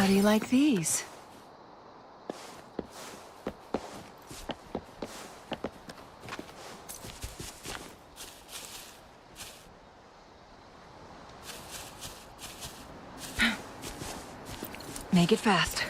How do you like these? Make it fast.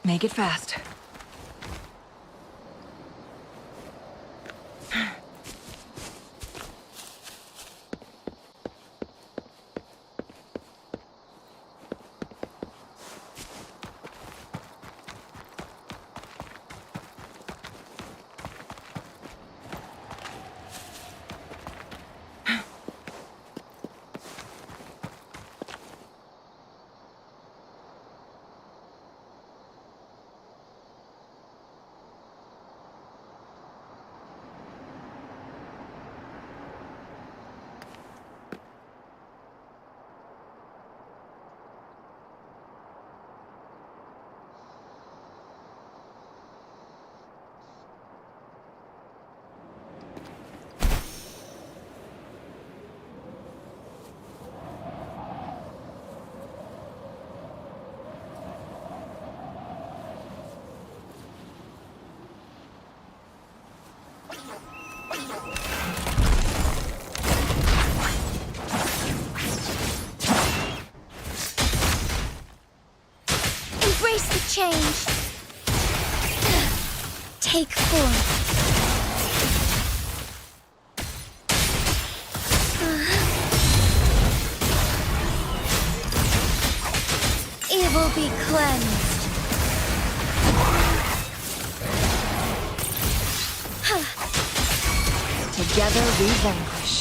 Make it fast. Embrace the change. Take form. Evil be cleansed. Together we vanquish.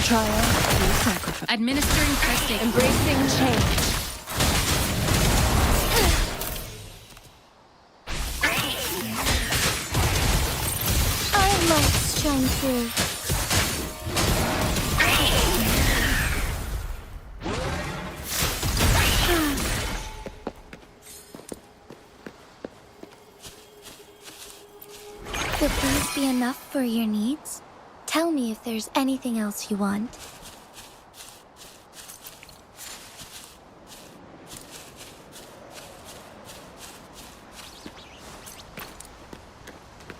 Trial through sacrifice. Administering first aid. Embracing change. Our lights shine through. Would these be enough for your needs? Tell me if there's anything else you want.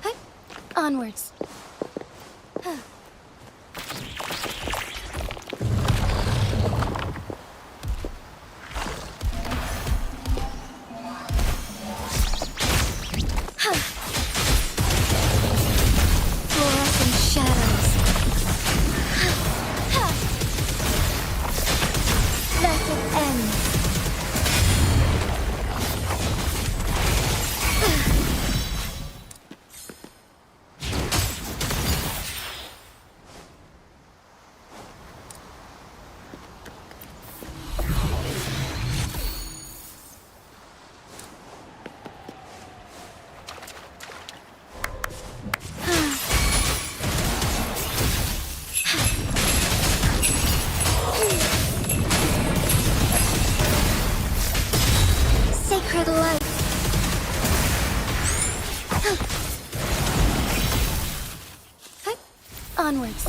Hey, onwards. Fluorescent shadows. Let it end. Sacred light. Onwards.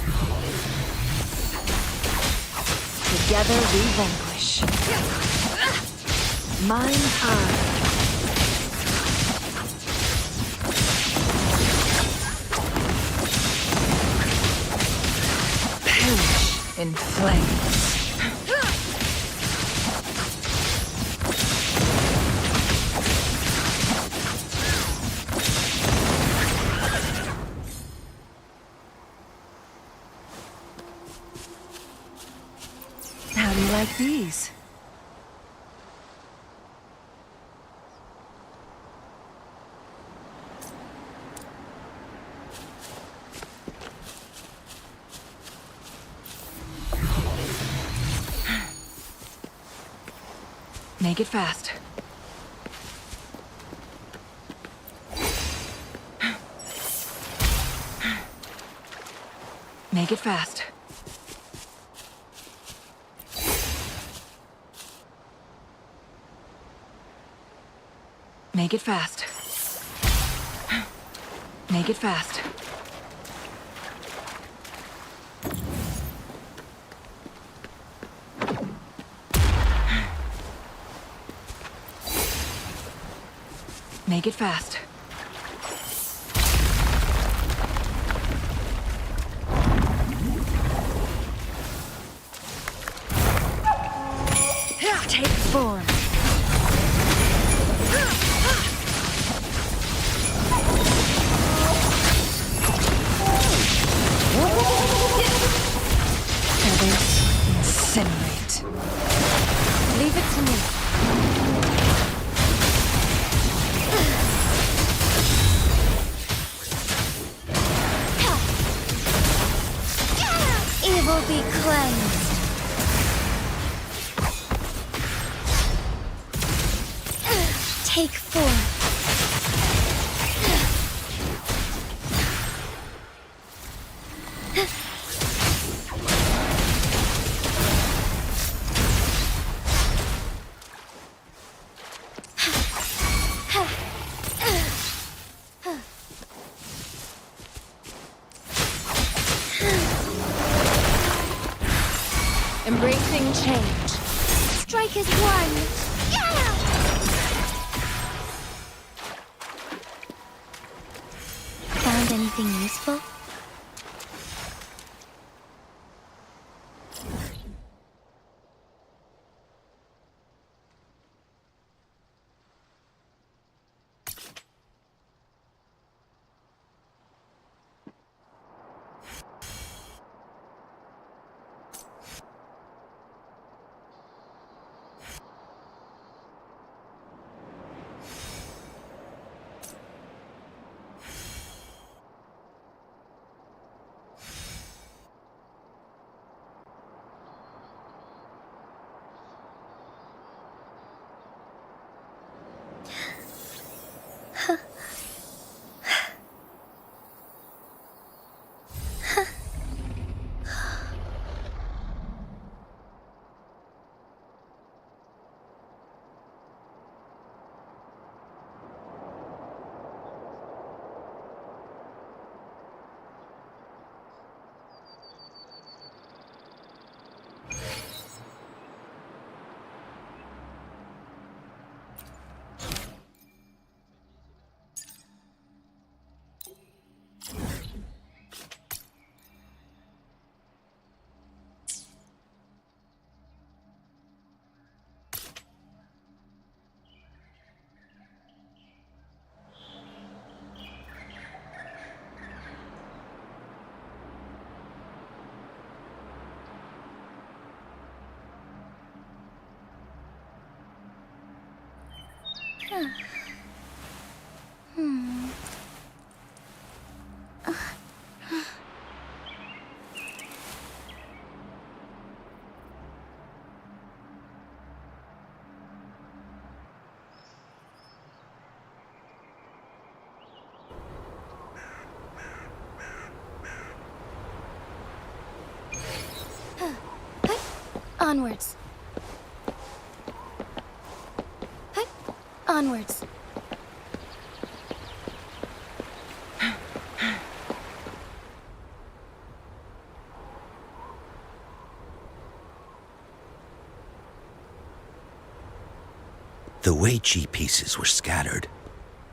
Together we vanquish. Mind high. Perish in flames. How do you like these? Make it fast. Make it fast. Make it fast. Make it fast. Make it fast. Take form. Feathers incinerate. Leave it to me. Evil be cleansed. Take form. Embracing change. Strike as one. Found anything useful? Onwards. Onwards. The Weiqi pieces were scattered,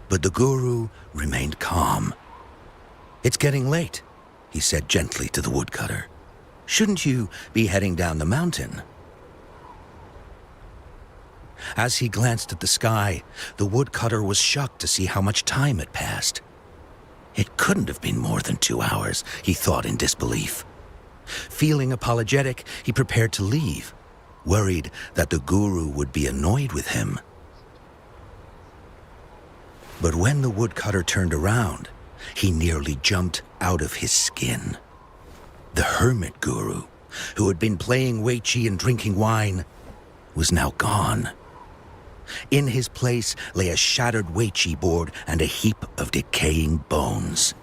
but the guru remained calm. "It's getting late," he said gently to the woodcutter. "Shouldn't you be heading down the mountain?" As he glanced at the sky, the woodcutter was shocked to see how much time had passed. It couldn't have been more than 2 hours, he thought in disbelief. Feeling apologetic, he prepared to leave, worried that the guru would be annoyed with him. But when the woodcutter turned around, he nearly jumped out of his skin. The hermit guru, who had been playing Weiqi and drinking wine, was now gone. In his place lay a shattered Weiqi board and a heap of decaying bones.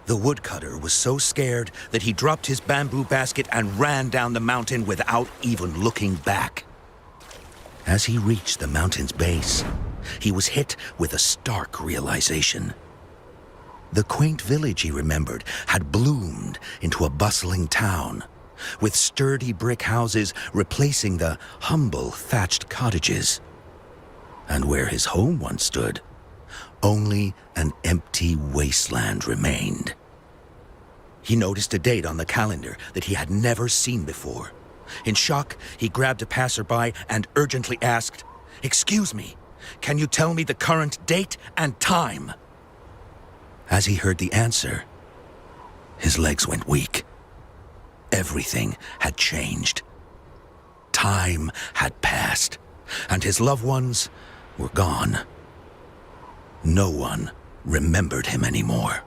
The woodcutter was so scared that he dropped his bamboo basket and ran down the mountain without even looking back. As he reached the mountain's base, he was hit with a stark realization. The quaint village he remembered had bloomed into a bustling town, with sturdy brick houses replacing the humble thatched cottages. And where his home once stood, only an empty wasteland remained. He noticed a date on the calendar that he had never seen before. In shock, he grabbed a passerby and urgently asked, "Excuse me, can you tell me the current date and time?" As he heard the answer, his legs went weak. Everything had changed. Time had passed, and his loved ones were gone. No one remembered him anymore.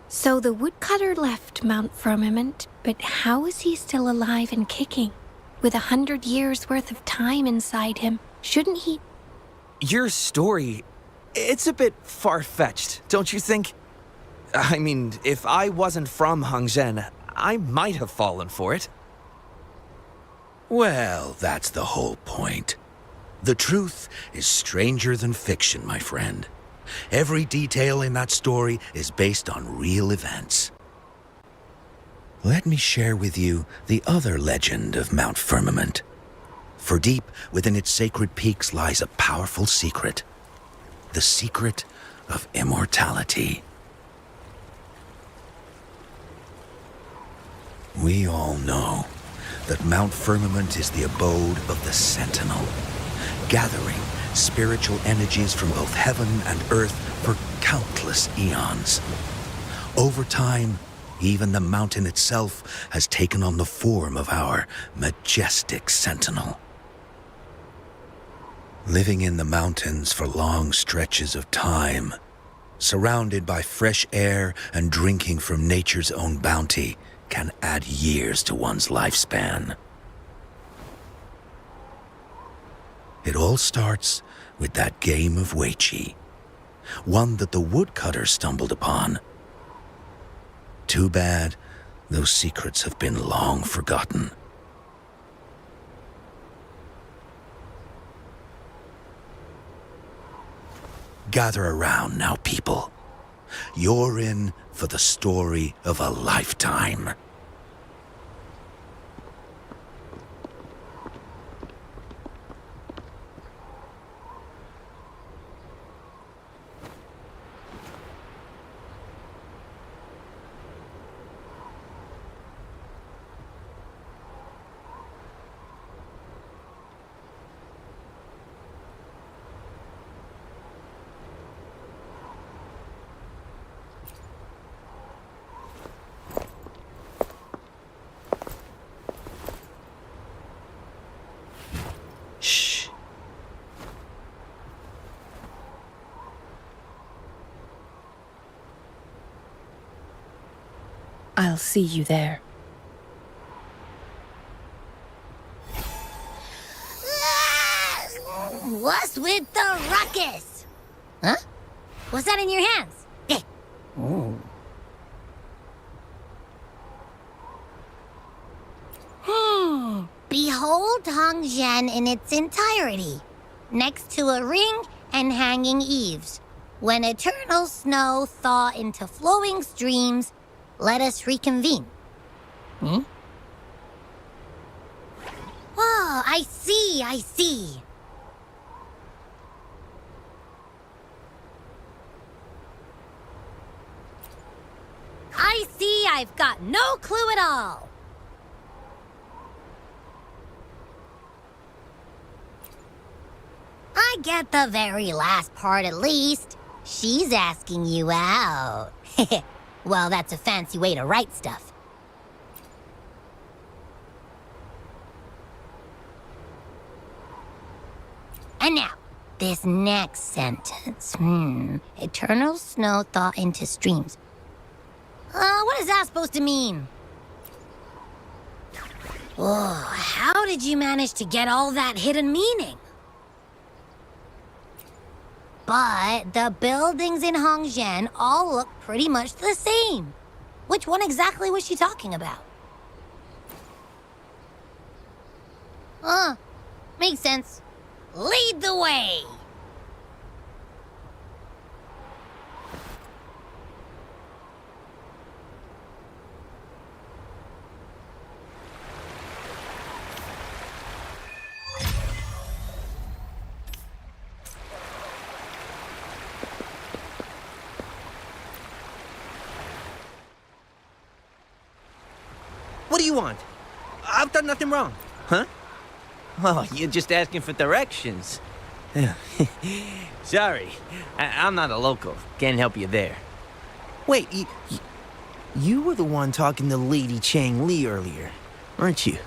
So the woodcutter left Mount Firmament, but how is he still alive and kicking? With 100 years worth of time inside him, shouldn't he? Your story, it's a bit far-fetched, don't you think? I mean, if I wasn't from Hongzhen, I might have fallen for it. Well, that's the whole point. The truth is stranger than fiction, my friend. Every detail in that story is based on real events. Let me share with you the other legend of Mount Firmament. For deep within its sacred peaks lies a powerful secret. The secret of immortality. We all know that Mount Firmament is the abode of the Sentinel, gathering spiritual energies from both heaven and earth for countless eons. Over time, even the mountain itself has taken on the form of our majestic Sentinel. Living in the mountains for long stretches of time, surrounded by fresh air and drinking from nature's own bounty, can add years to one's lifespan. It all starts with that game of Weiqi, one that the woodcutter stumbled upon. Too bad those secrets have been long forgotten. Gather around now, people. You're in for the story of a lifetime. Shh. I'll see you there. What's with the ruckus? Huh? What's that in your hands? Behold Hongzhen in its entirety, next to a ring and hanging eaves. When eternal snow thaw into flowing streams, let us reconvene. Oh, I see, I see. I see I've got no clue at all. I get the very last part at least. She's asking you out. Well, that's a fancy way to write stuff. And now, this next sentence. Eternal snow thaw into streams. What is that supposed to mean? Oh, how did you manage to get all that hidden meaning? But the buildings in Hongzhen all look pretty much the same. Which one exactly was she talking about? Makes sense. Lead the way! What do you want? I've done nothing wrong. Huh? Oh, you're just asking for directions. Sorry, I'm not a local. Can't help you there. Wait, you were the one talking to Lady Changli earlier, weren't you?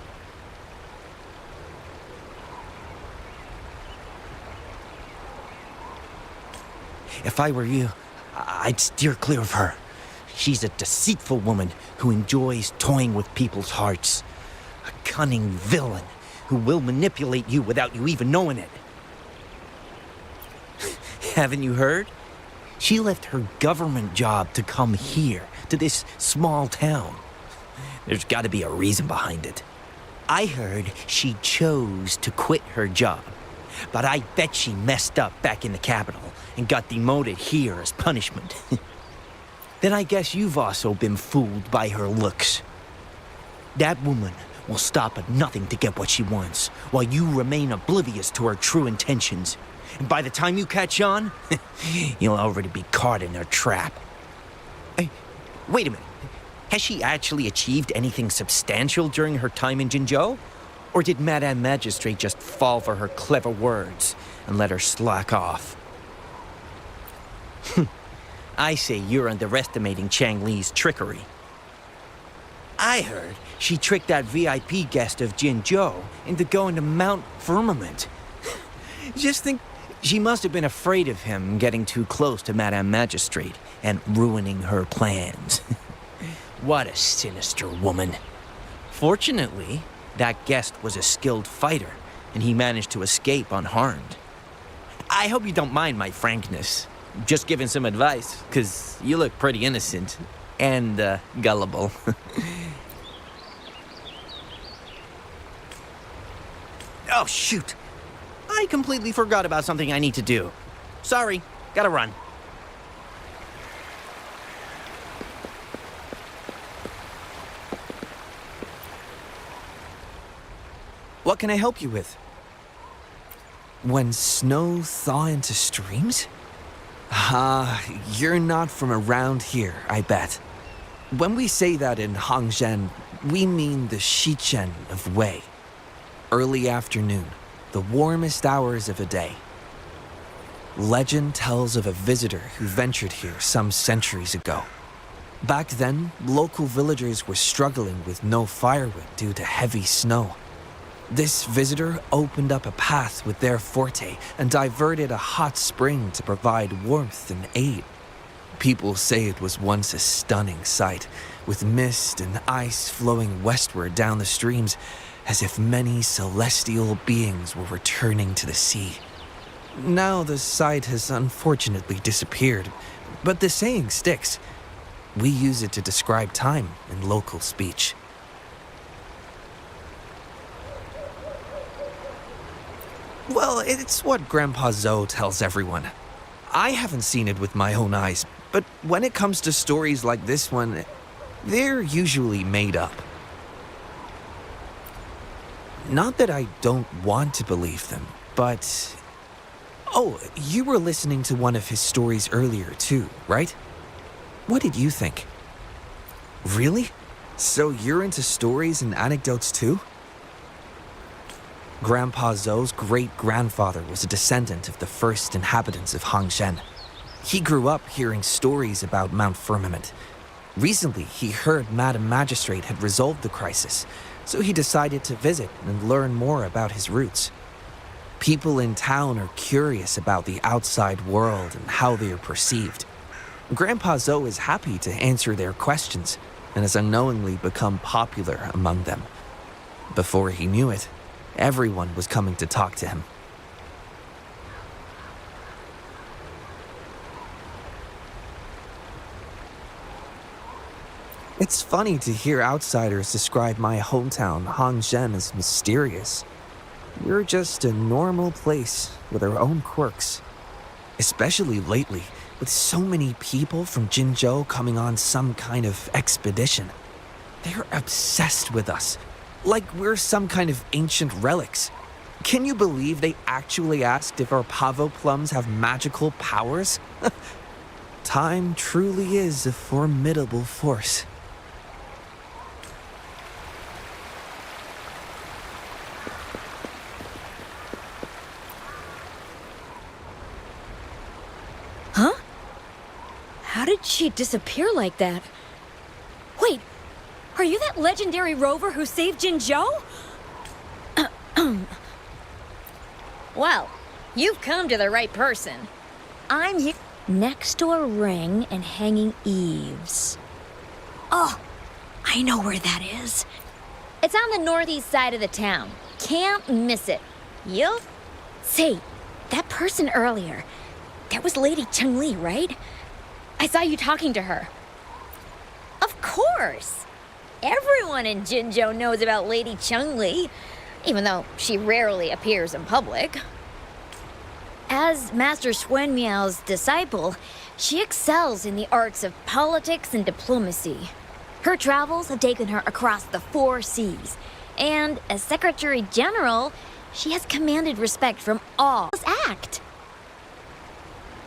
If I were you, I'd steer clear of her. She's a deceitful woman who enjoys toying with people's hearts. A cunning villain who will manipulate you without you even knowing it. Haven't you heard? She left her government job to come here, to this small town. There's got to be a reason behind it. I heard she chose to quit her job, but I bet she messed up back in the capital and got demoted here as punishment. Then I guess you've also been fooled by her looks. That woman will stop at nothing to get what she wants, while you remain oblivious to her true intentions. And by the time you catch on, you'll already be caught in her trap. Hey, wait a minute. Has she actually achieved anything substantial during her time in Jinzhou? Or did Madame Magistrate just fall for her clever words and let her slack off? I say you're underestimating Changli's trickery. I heard she tricked that VIP guest of Jinzhou into going to Mount Firmament. Just think, she must have been afraid of him getting too close to Madame Magistrate and ruining her plans. What a sinister woman. Fortunately, that guest was a skilled fighter, and he managed to escape unharmed. I hope you don't mind my frankness. Just giving some advice, because you look pretty innocent and gullible. Oh, shoot. I completely forgot about something I need to do. Sorry, gotta run. What can I help you with? When snow thaw into streams? You're not from around here, I bet. When we say that in Hongzhen, we mean the Shichen of Wei. Early afternoon, the warmest hours of a day. Legend tells of a visitor who ventured here some centuries ago. Back then, local villagers were struggling with no firewood due to heavy snow. This visitor opened up a path with their forte and diverted a hot spring to provide warmth and aid. People say it was once a stunning sight, with mist and ice flowing westward down the streams, as if many celestial beings were returning to the sea. Now the sight has unfortunately disappeared, but the saying sticks. We use it to describe time in local speech. Well, it's what Grandpa Zoe tells everyone. I haven't seen it with my own eyes, but when it comes to stories like this one, they're usually made up. Not that I don't want to believe them, but... Oh, you were listening to one of his stories earlier too, right? What did you think? Really? So you're into stories and anecdotes too? Grandpa Zoe's great-grandfather was a descendant of the first inhabitants of Hongzhen. He grew up hearing stories about Mount Firmament. Recently, he heard Madame Magistrate had resolved the crisis, so he decided to visit and learn more about his roots. People in town are curious about the outside world and how they are perceived. Grandpa Zoe is happy to answer their questions and has unknowingly become popular among them. Before he knew it, everyone was coming to talk to him. It's funny to hear outsiders describe my hometown, Hongzhen, as mysterious. We're just a normal place with our own quirks. Especially lately, with so many people from Jinzhou coming on some kind of expedition. They're obsessed with us, like we're some kind of ancient relics. Can you believe they actually asked if our pavo plums have magical powers? Time truly is a formidable force. Huh? How did she disappear like that? Wait, are you that legendary rover who saved Jinzhou? Well, you've come to the right person. I'm here. Next door ring and hanging eaves. Oh, I know where that is. It's on the northeast side of the town. Can't miss it. You'll... Say, that person earlier, that was Lady Changli, right? I saw you talking to her. Of course! Everyone in Jinzhou knows about Lady Changli, even though she rarely appears in public. As Master Xuan Miao's disciple, she excels in the arts of politics and diplomacy. Her travels have taken her across the 4 seas, and as Secretary General, she has commanded respect from all. Act.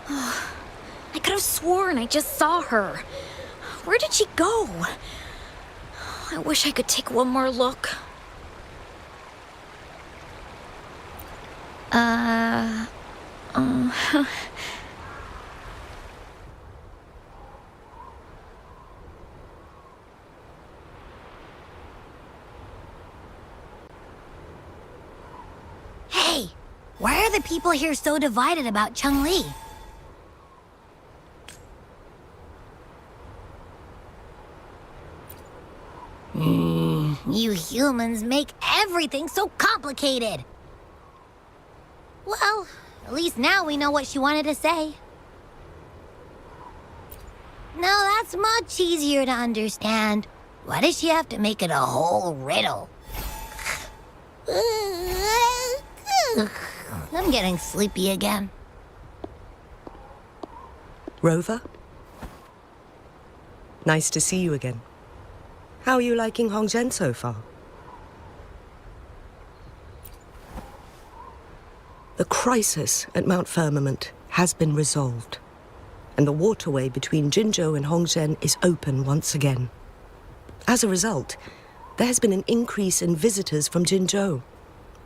I could have sworn I just saw her. Where did she go? I wish I could take one more look. Hey, why are the people here so divided about Changli? You humans make everything so complicated. Well, at least now we know what she wanted to say. No, that's much easier to understand. Why does she have to make it a whole riddle? I'm getting sleepy again. Rover? Nice to see you again. How are you liking Hongzhen so far? The crisis at Mount Firmament has been resolved, and the waterway between Jinzhou and Hongzhen is open once again. As a result, there has been an increase in visitors from Jinzhou,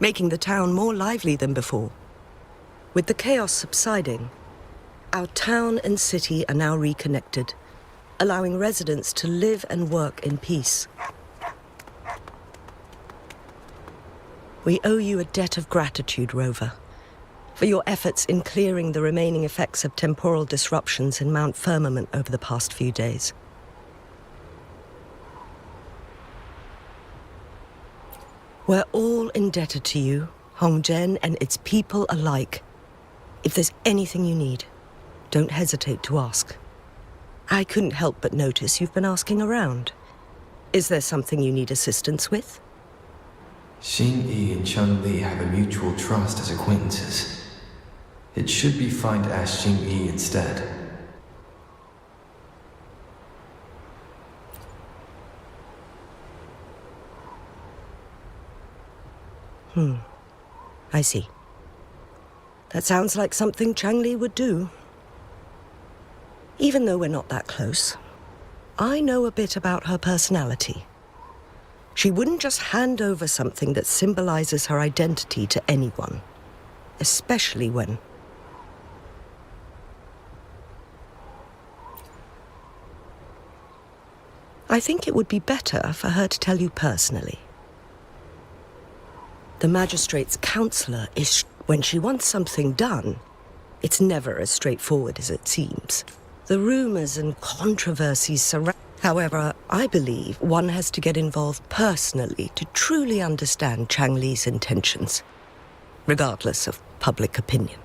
making the town more lively than before. With the chaos subsiding, our town and city are now reconnected, allowing residents to live and work in peace. We owe you a debt of gratitude, Rover, for your efforts in clearing the remaining effects of temporal disruptions in Mount Firmament over the past few days. We're all indebted to you, Hongzhen and its people alike. If there's anything you need, don't hesitate to ask. I couldn't help but notice you've been asking around. Is there something you need assistance with? Xing Yi and Changli have a mutual trust as acquaintances. It should be fine to ask Xing Yi instead. I see. That sounds like something Changli would do. Even though we're not that close, I know a bit about her personality. She wouldn't just hand over something that symbolizes her identity to anyone, especially when... I think it would be better for her to tell you personally. The magistrate's counselor is... When she wants something done, it's never as straightforward as it seems. The rumors and controversies surround... However, I believe one has to get involved personally to truly understand Changli's intentions, regardless of public opinion.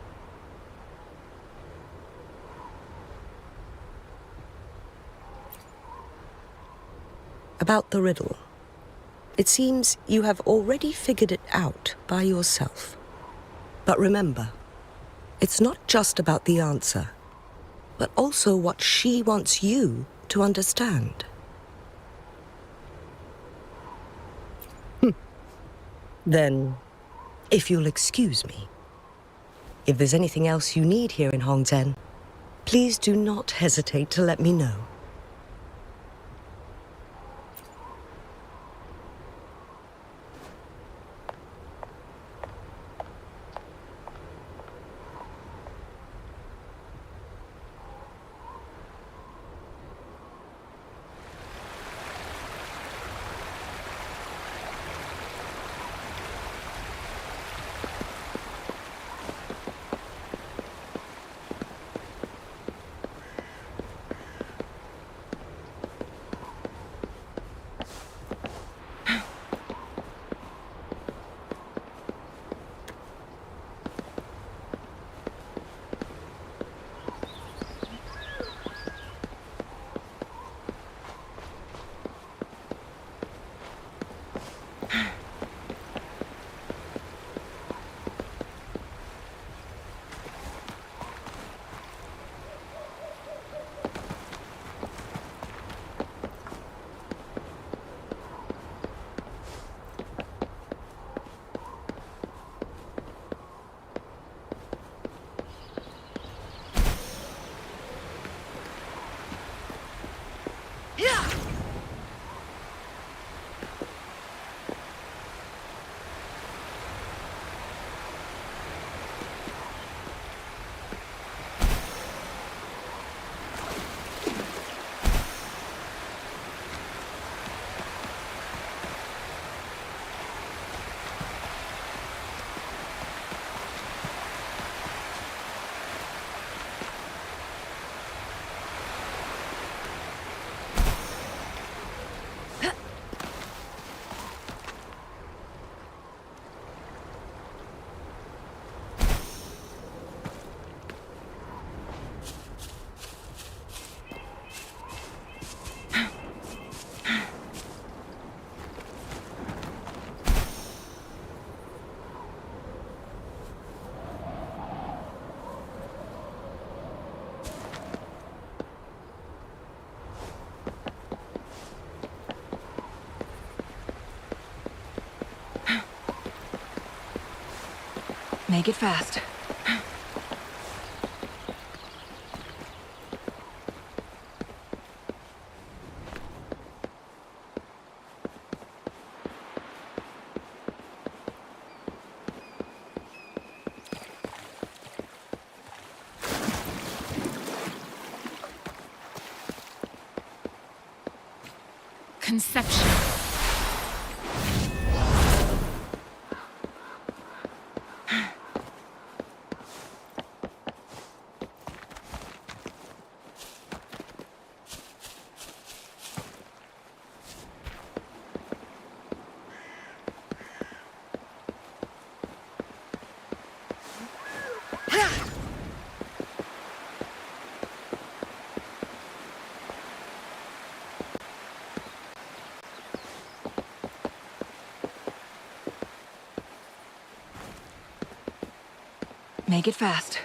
About the riddle. It seems you have already figured it out by yourself. But remember, it's not just about the answer, but also what she wants you to understand. Then, if you'll excuse me, if there's anything else you need here in Hongzhen, please do not hesitate to let me know. Make it fast. Conception. Make it fast.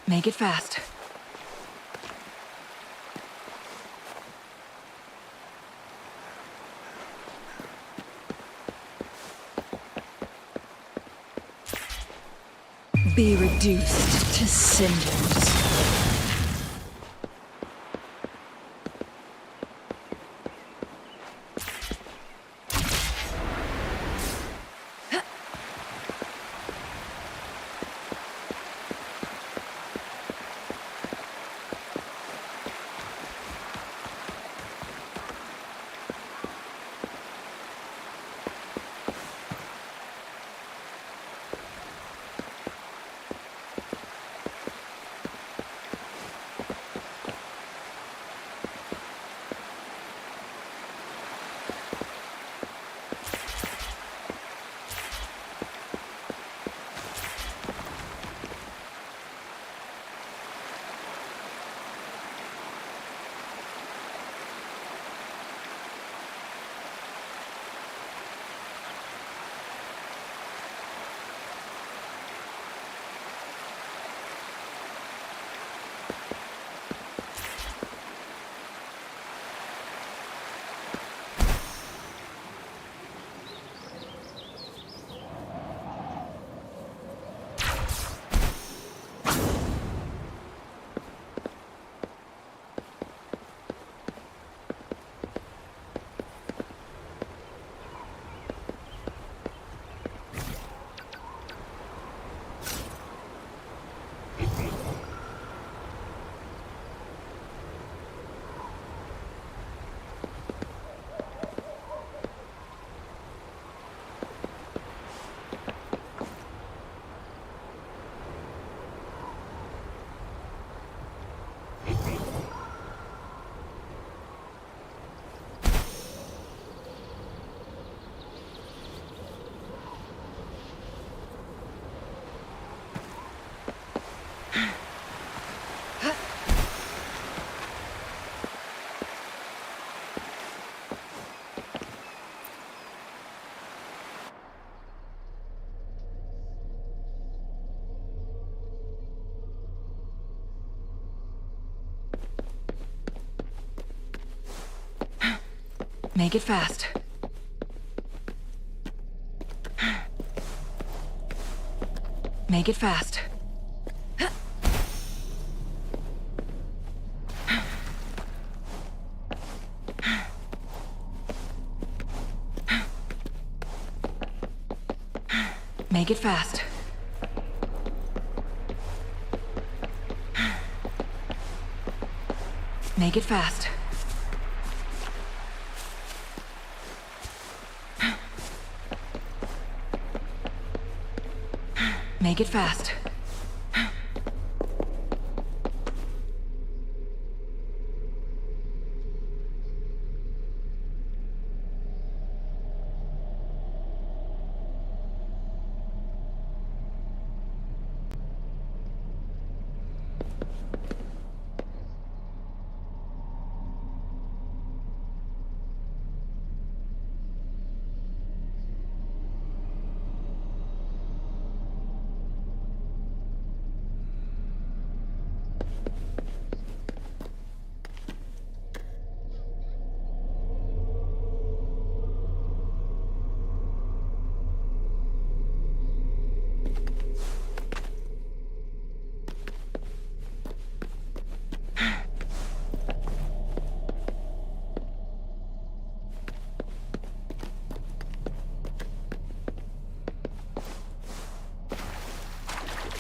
Make it fast. Be reduced to cinders. Make it fast. Make it fast. Make it fast. Make it fast. Make it fast.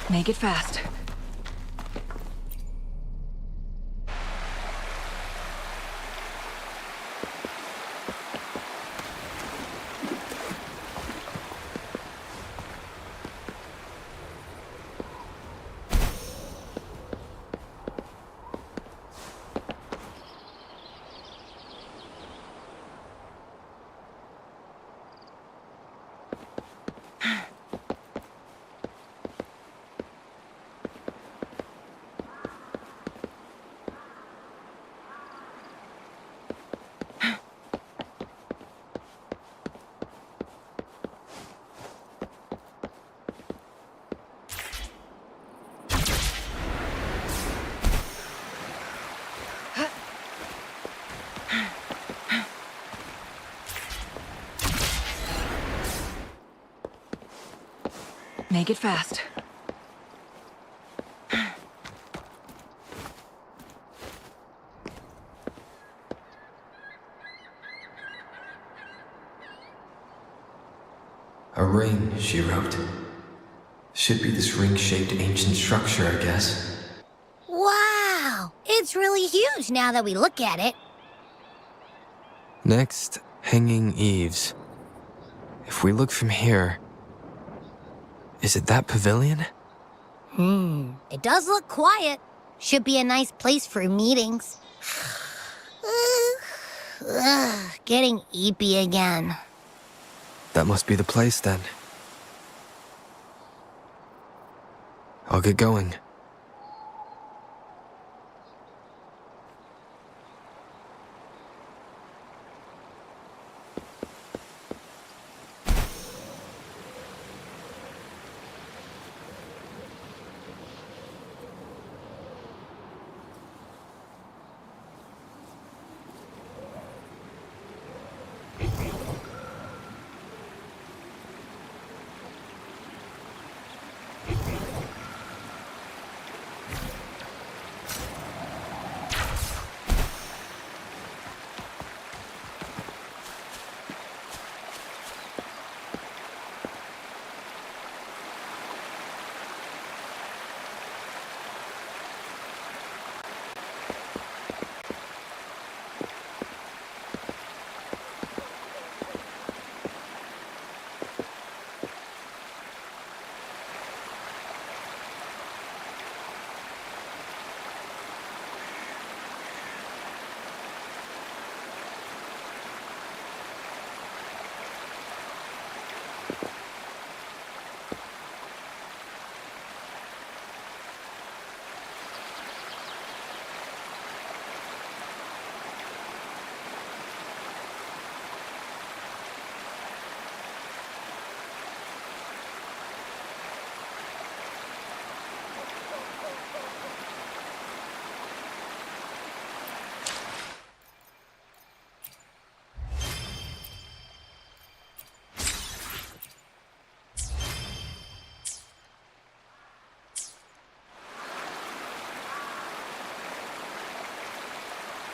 Make it fast. Make it fast. ring, she wrote. Should be this ring-shaped ancient structure, I guess. Wow! It's really huge now that we look at it. Next, hanging eaves. If we look from here... Is it that pavilion? It does look quiet. Should be a nice place for meetings. Getting eepy again. That must be the place, then. I'll get going.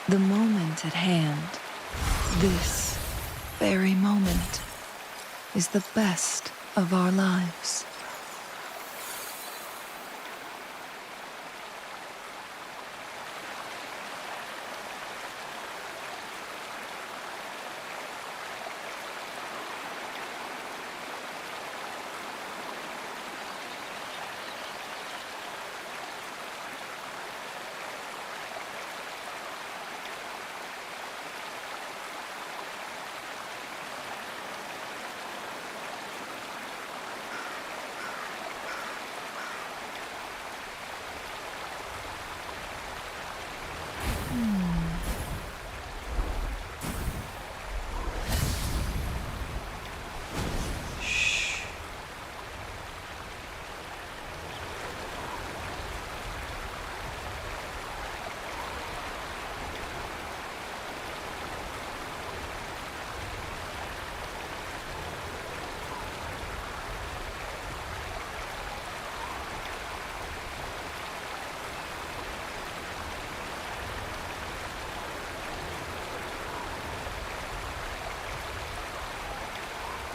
The moment at hand, this very moment, is the best of our lives.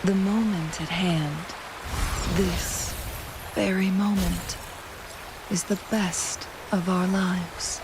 The moment at hand, this very moment, is the best of our lives.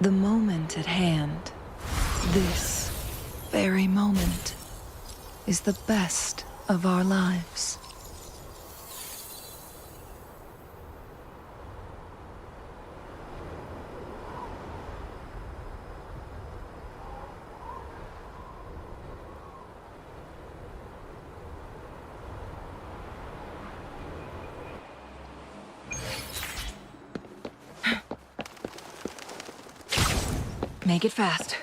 The moment at hand, this very moment, is the best of our lives. Make it fast.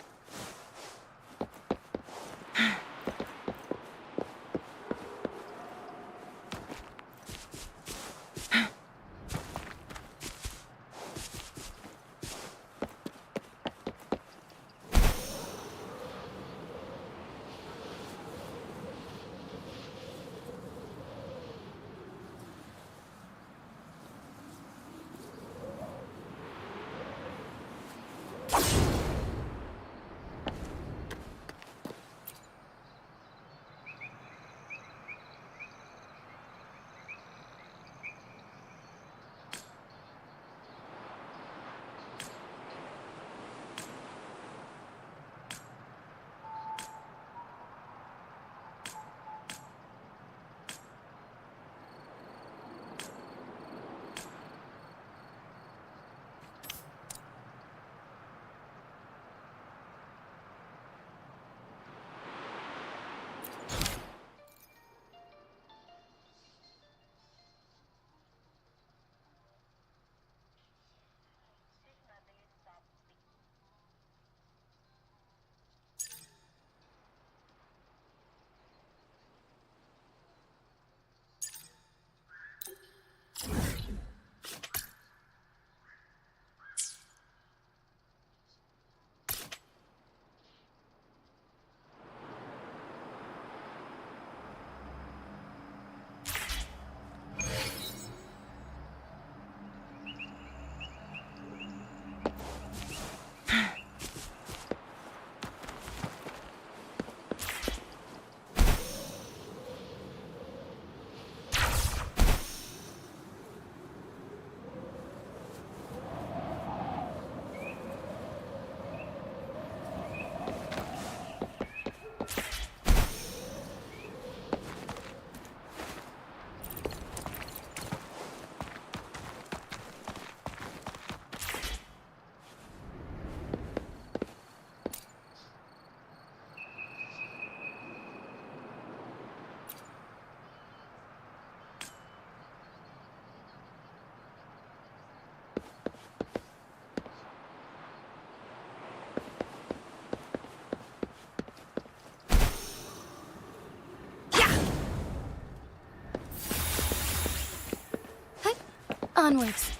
Onwards.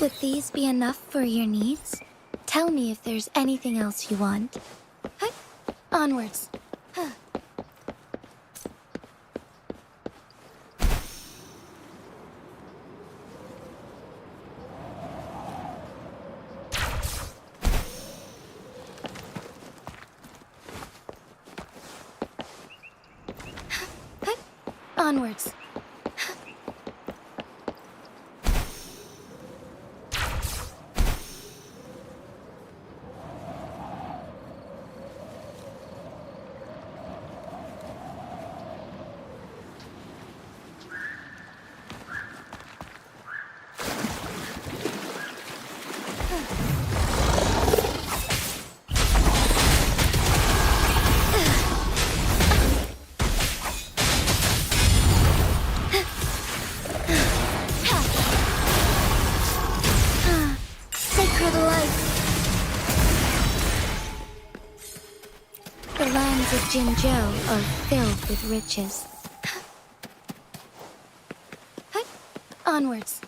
Would these be enough for your needs? Tell me if there's anything else you want. Onwards. Onwards. Jinzhou are filled with riches. Onwards.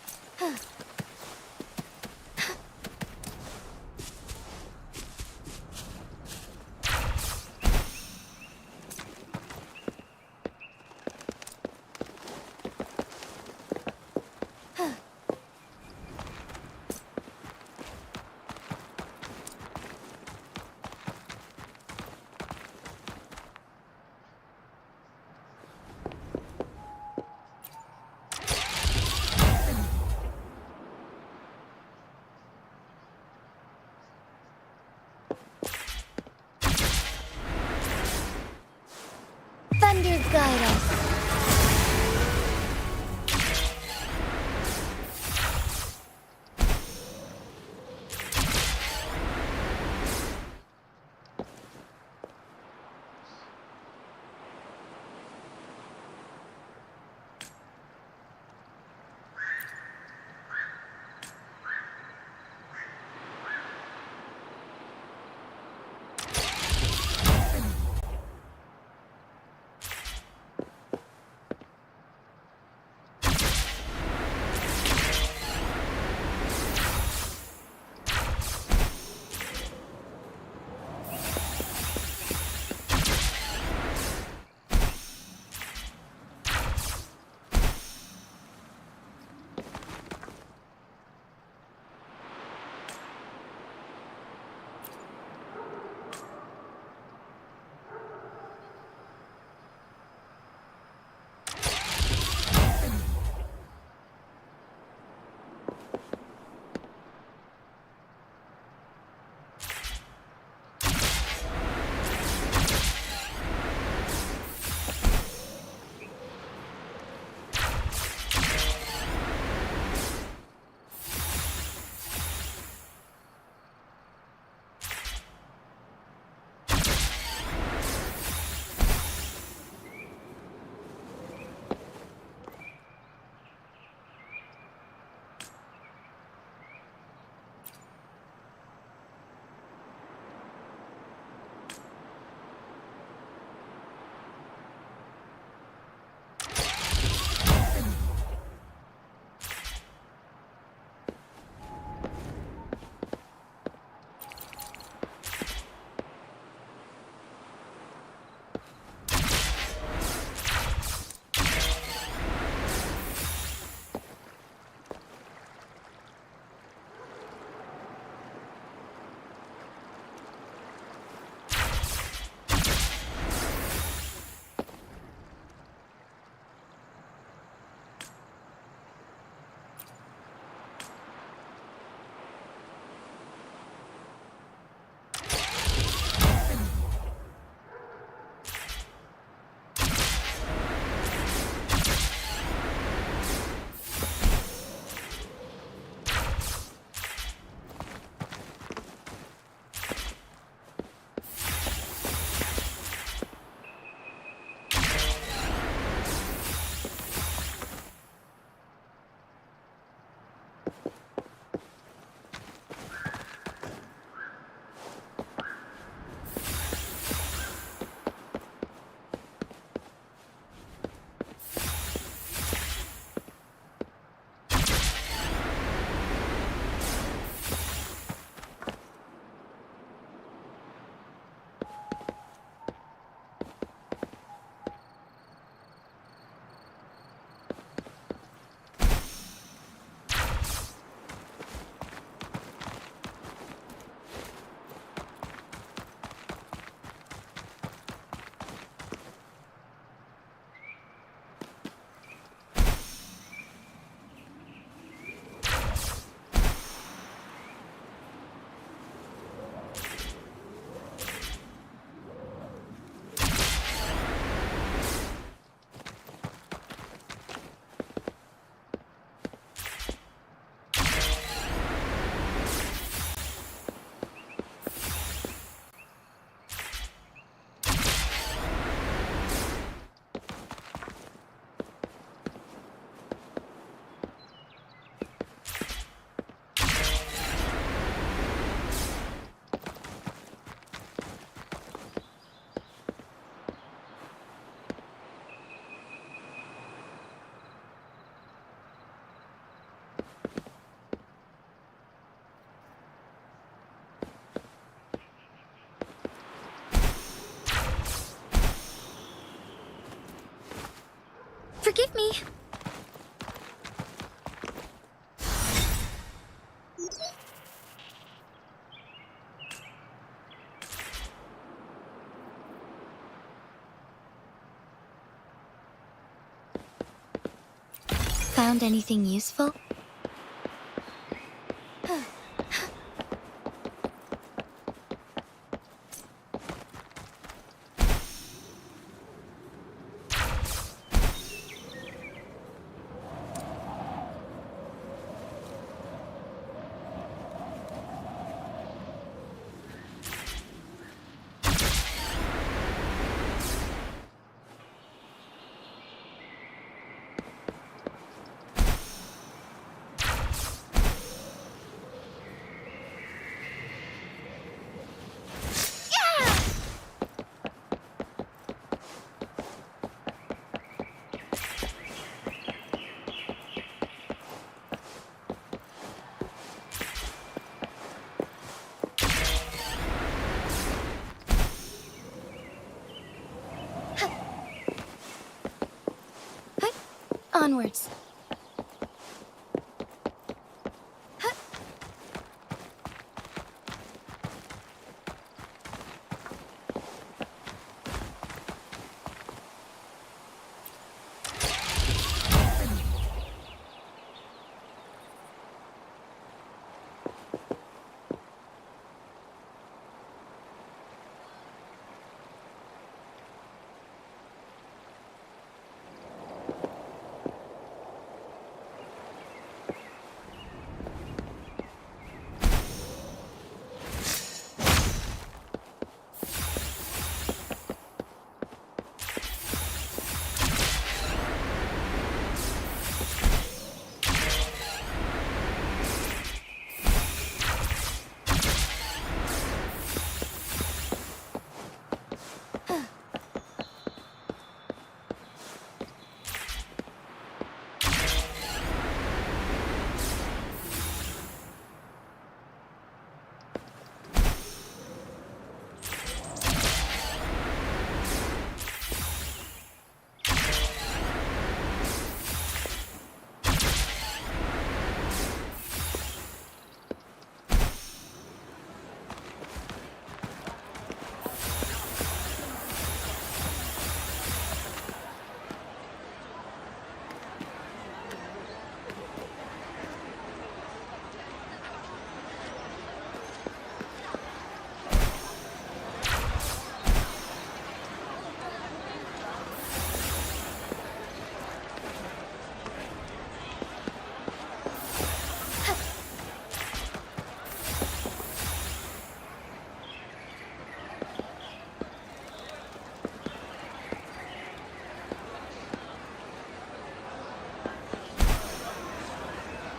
Forgive me. Found anything useful? Onwards.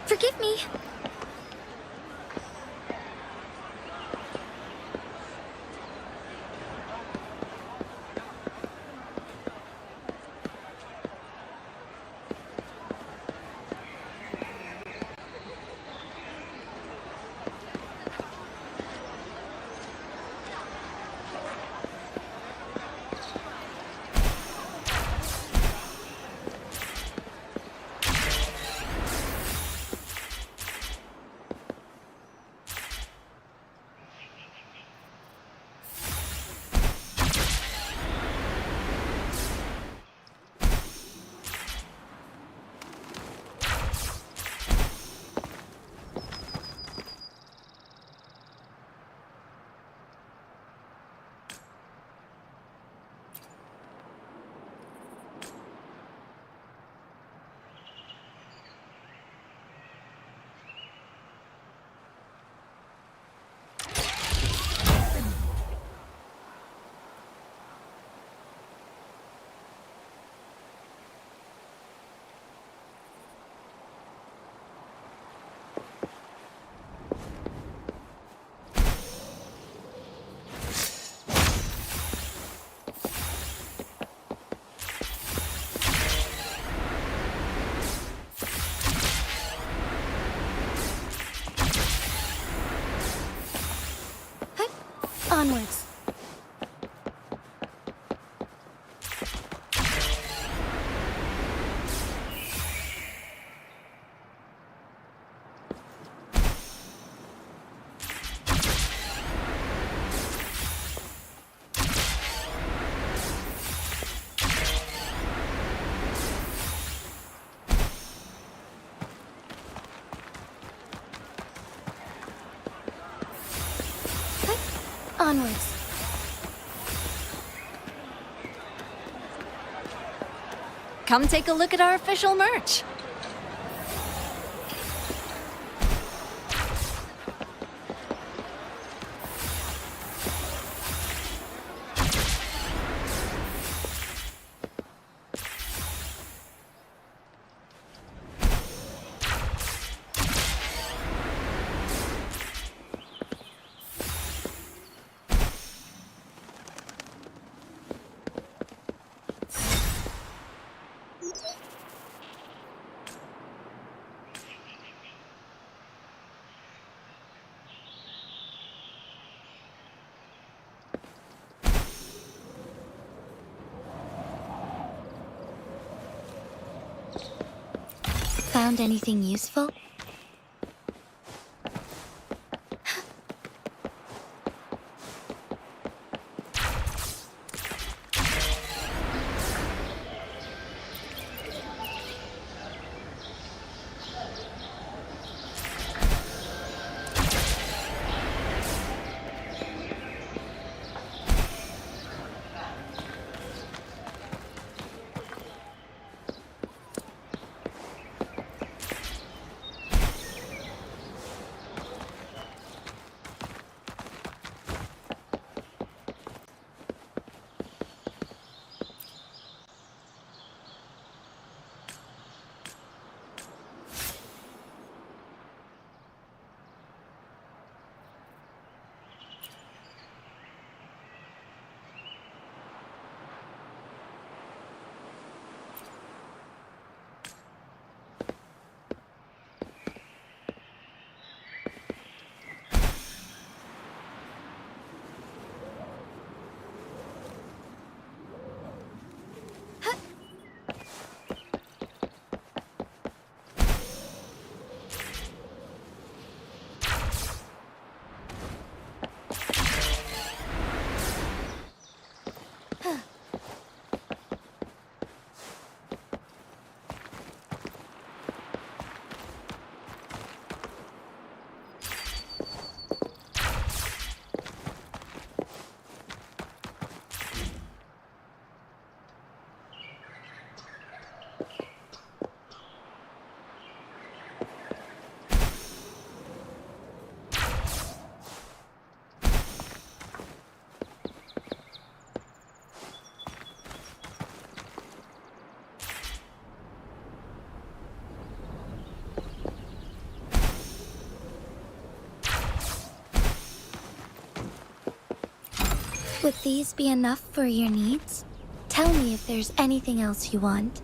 Forgive me. Onwards. Onwards. Come take a look at our official merch. Found anything useful? Would these be enough for your needs? Tell me if there's anything else you want.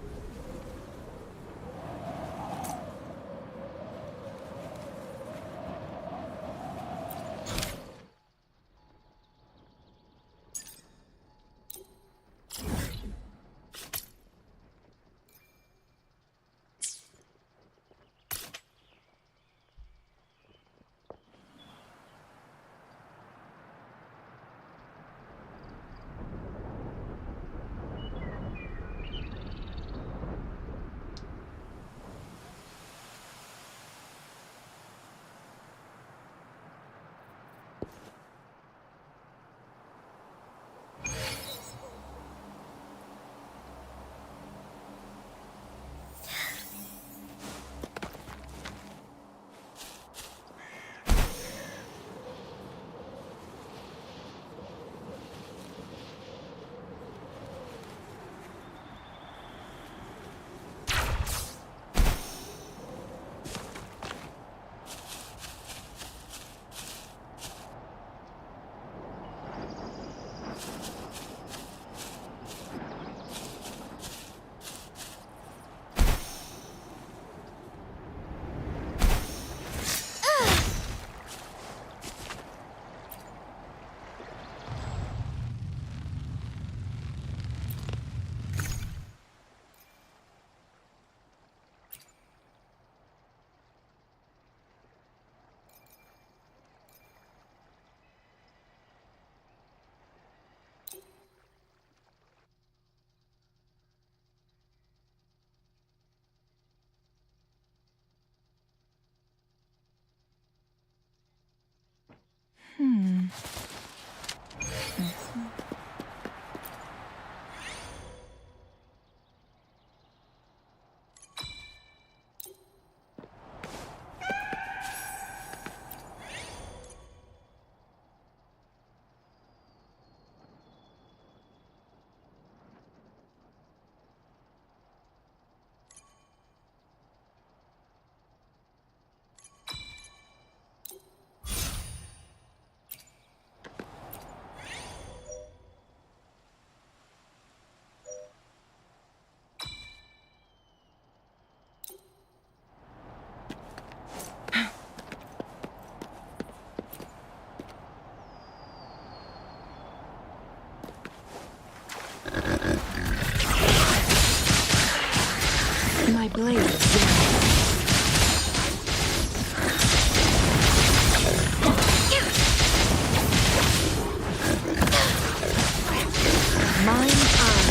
Mine eye.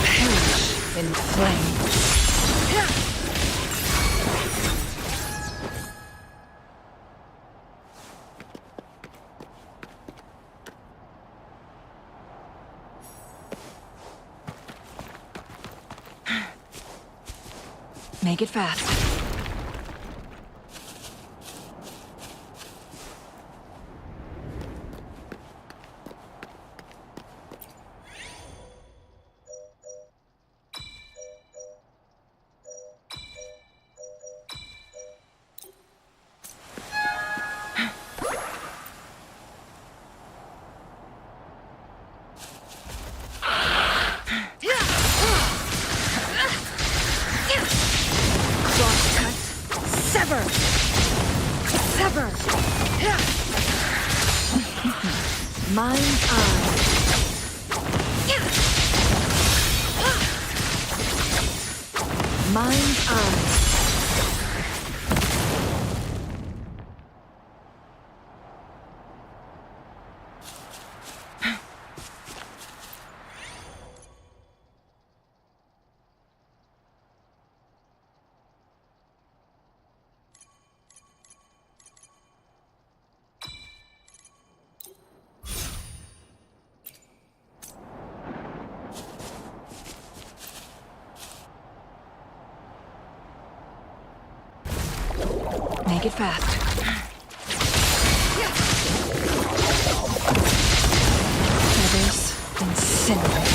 Perish in flame. Make it fast. Sever! Sever! Mind's eye. Mind's eye. Make it fast. Feathers incinerate.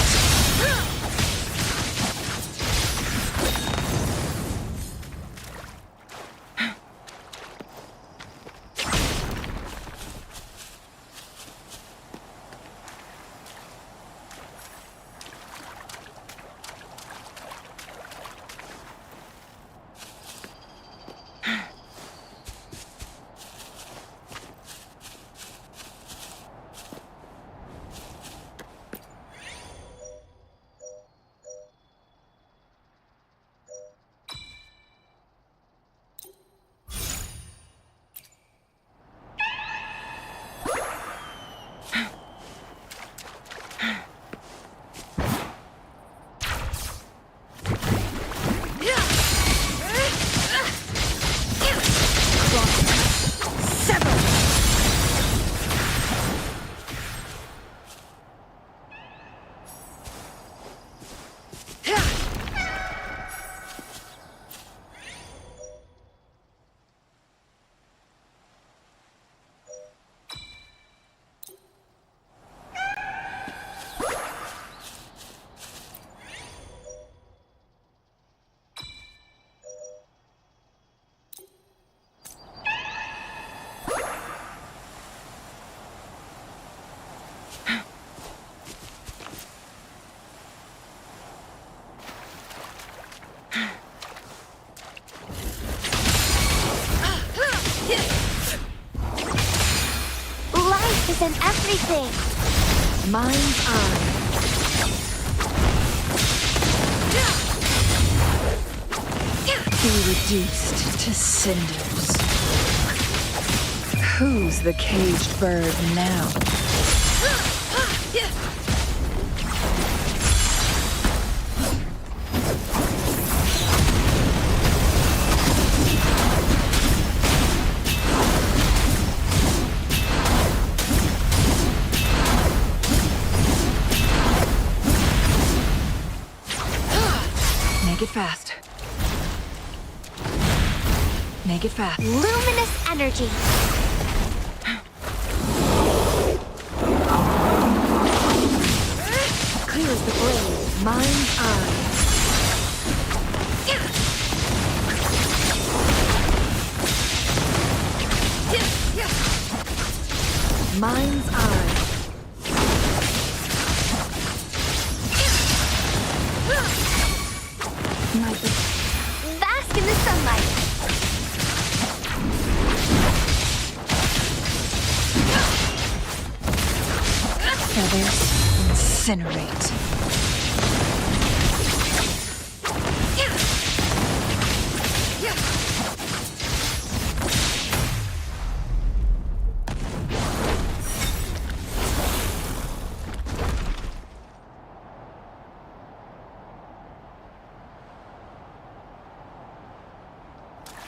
Life is in everything. Mind's eye. Be reduced to cinders. Who's the caged bird now? Make it fast. Make it fast. Luminous energy. Clear as the blade. Mind's eye. Mind's eye. Bask in the sunlight. Feathers incinerate.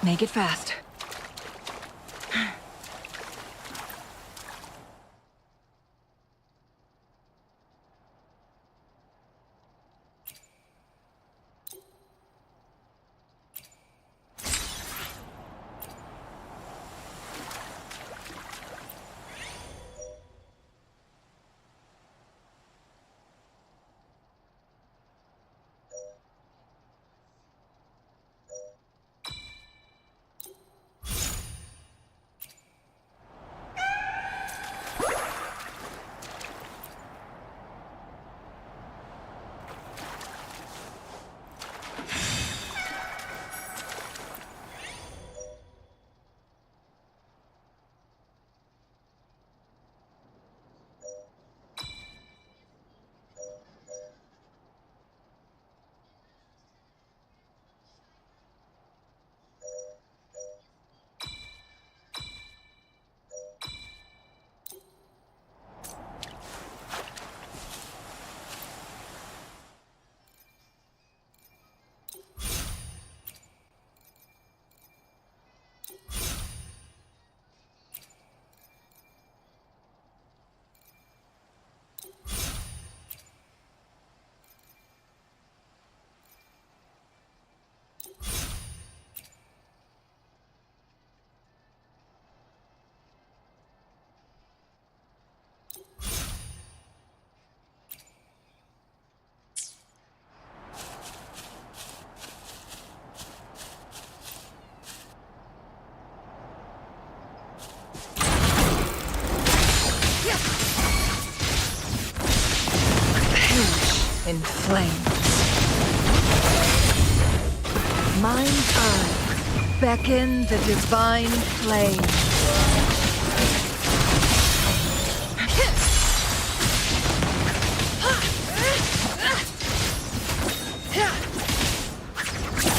Make it fast. In flames. Mind's eye, beckon the divine flame.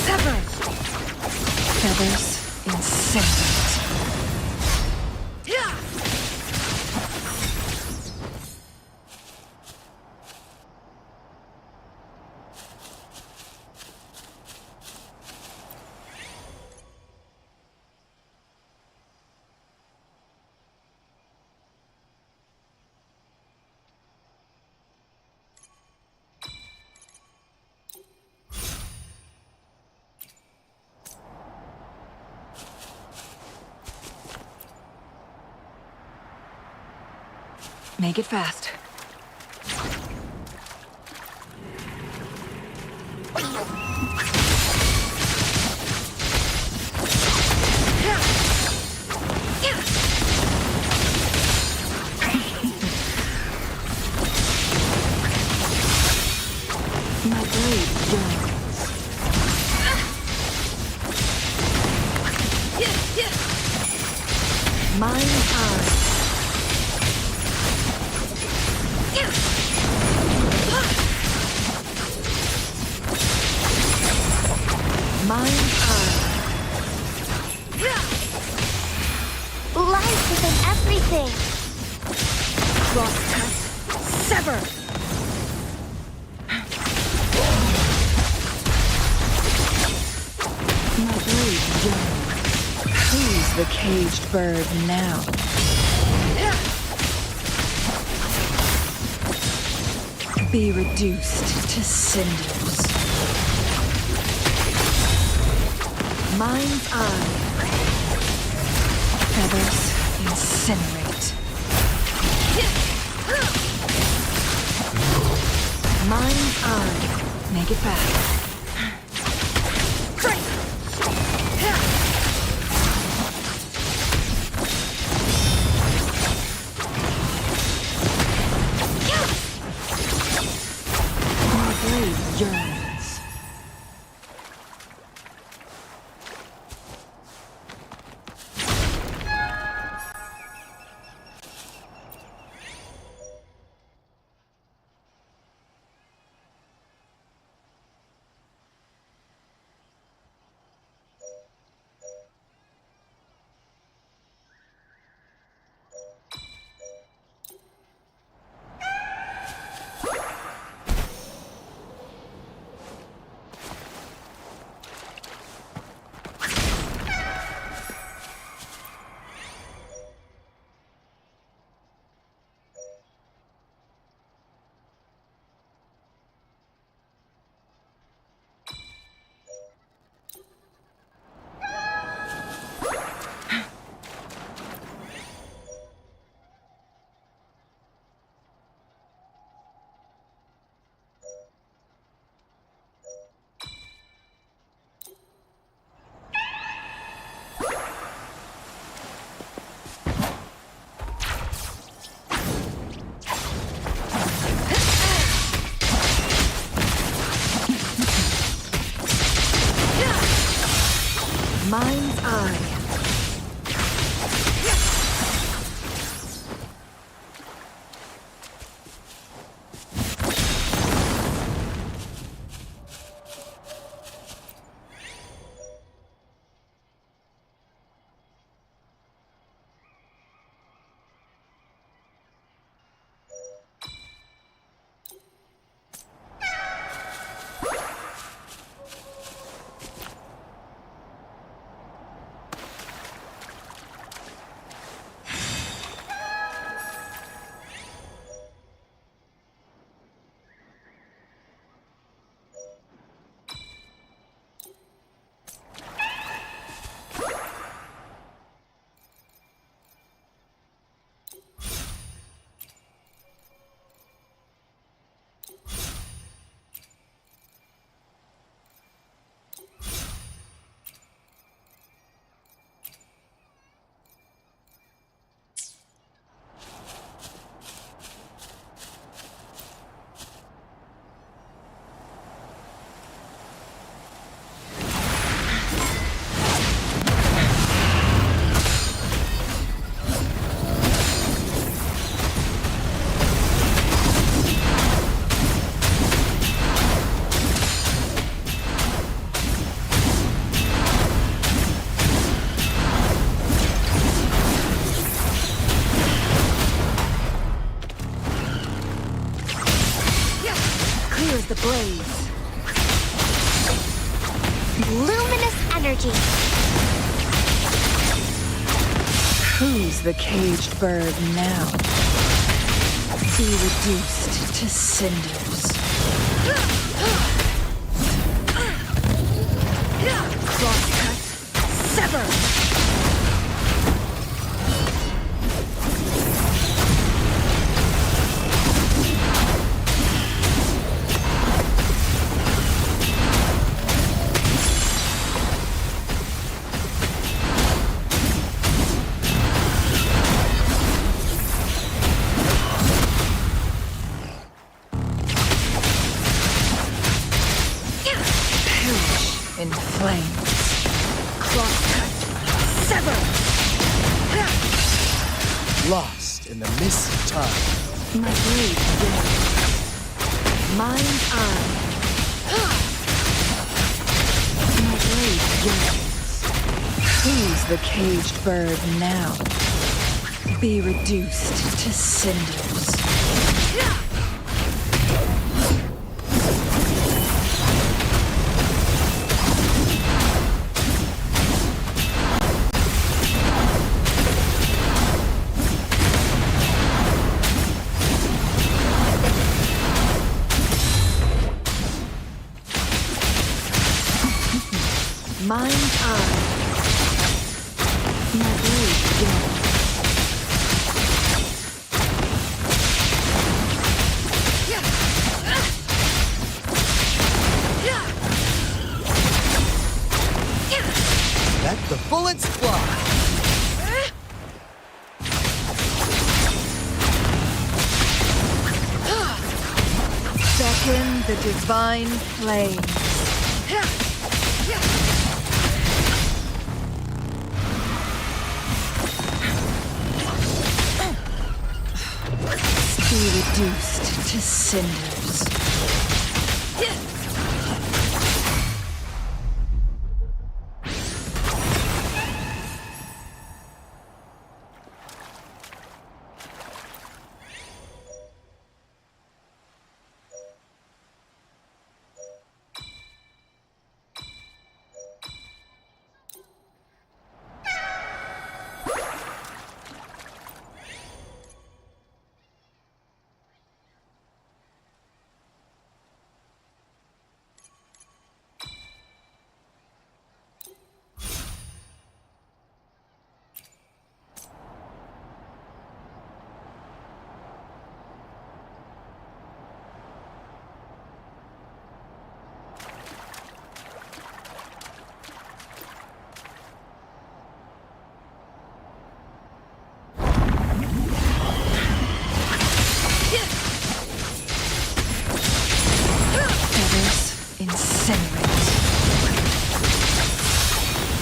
Sever! Feathers incinerate. Make it fast. My blade burns. Mind's eye. Mind's eye. Life is in everything. Cross cut. Sever. My blade yearns. Who's the caged bird now? Be reduced to cinders. Mind's eye. Feathers incinerate. Mind's eye. Make it fast. My blade yearns. Mind's eye. Clears the blaze. Luminous energy. Who's the caged bird now? Be reduced to cinders. Crosscut. Sever! In flames. Crosscut. Sever! Lost in the mist of time. My blade bends. Mind's eye. My blade bends. Who's the caged bird now? Be reduced to cinders. Mind's eye. My blade bends. Let the bullets fly. Beckon the divine flame. Be reduced to cinders.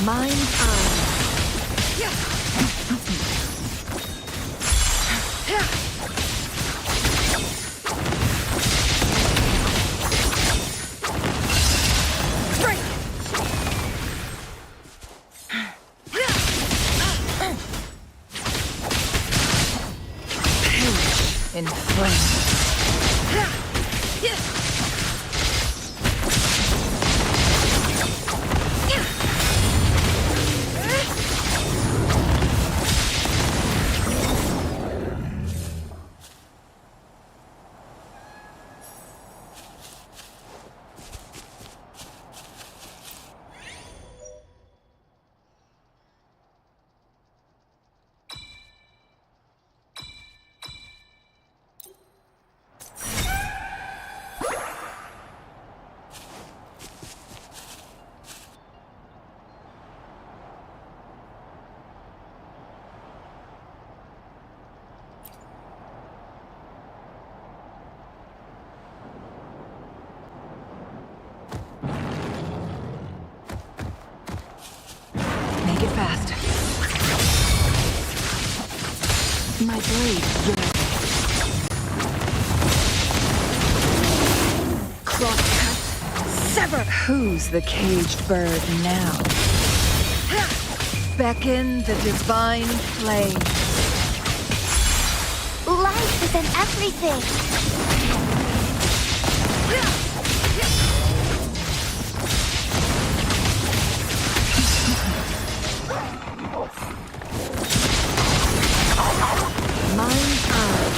Mine eye. In flames. Make it fast. My blade yearns. Cross cut. Sever. Who's the caged bird now? Beckon the divine flame. Life is in everything. Mine eye.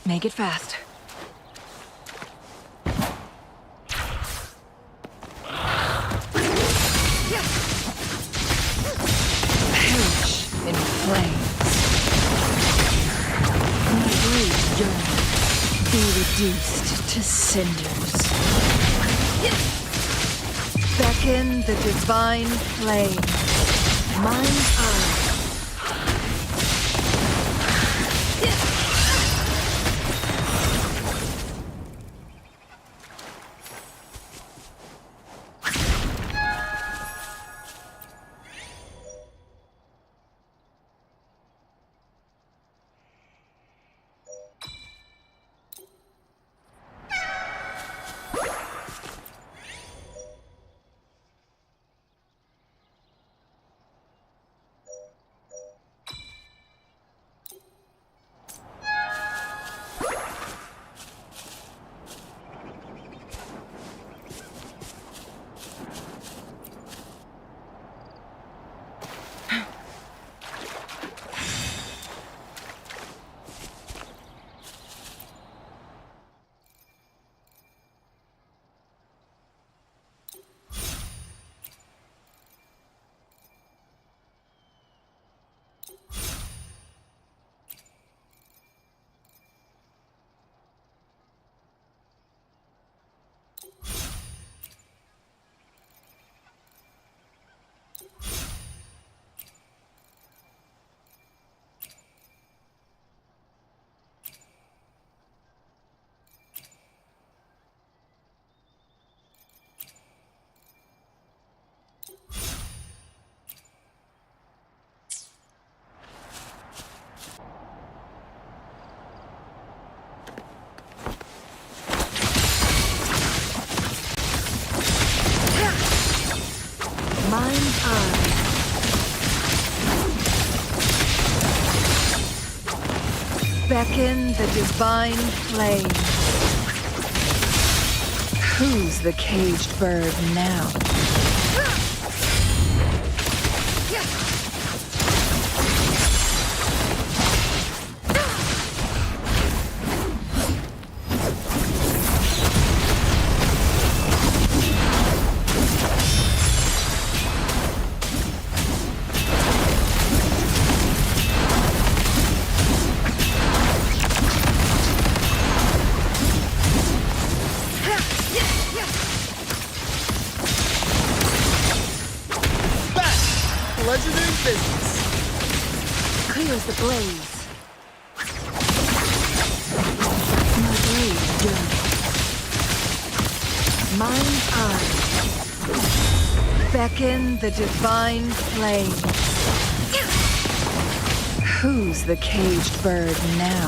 Make it fast. Perish in flames. My blade yearns. Be reduced to cinders. Beckon the divine flame. Mine eye. Beckon the divine flame. Who's the caged bird now? blaze. My blade yearns. Mine eye. Beckon the divine flame. Who's the caged bird now?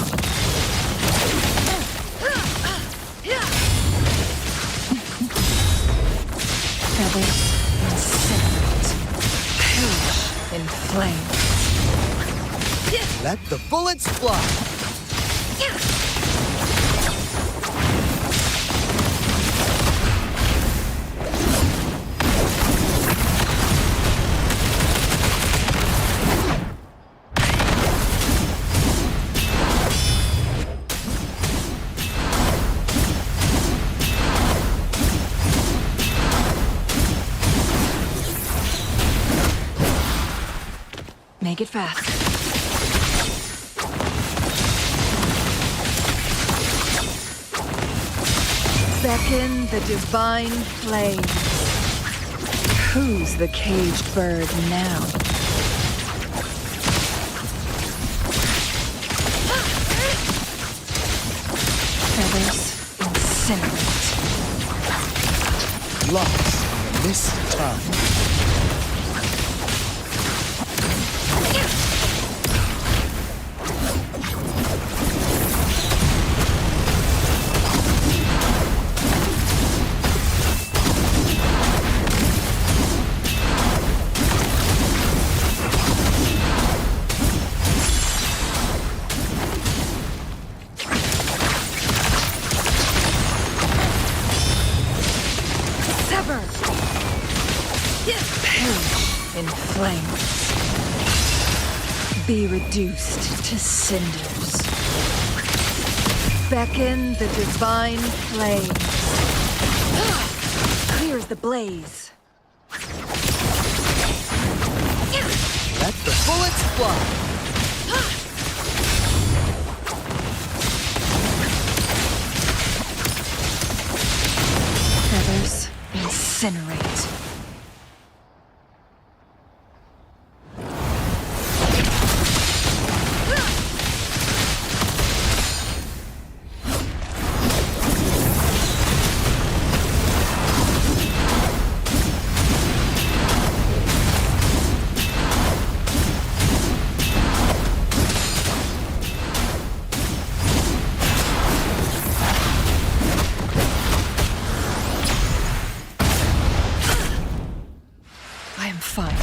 Feathers incinerate. Perish in flames. Let the bullets fly. Make it fast. Beckon the divine flames. Who's the caged bird now? Feathers incinerate. Lost in the mist of time. In flames. Be reduced to cinders. Beckon the divine flames. Clear as the blaze. Let the bullets fly. Feathers incinerate. I am fine.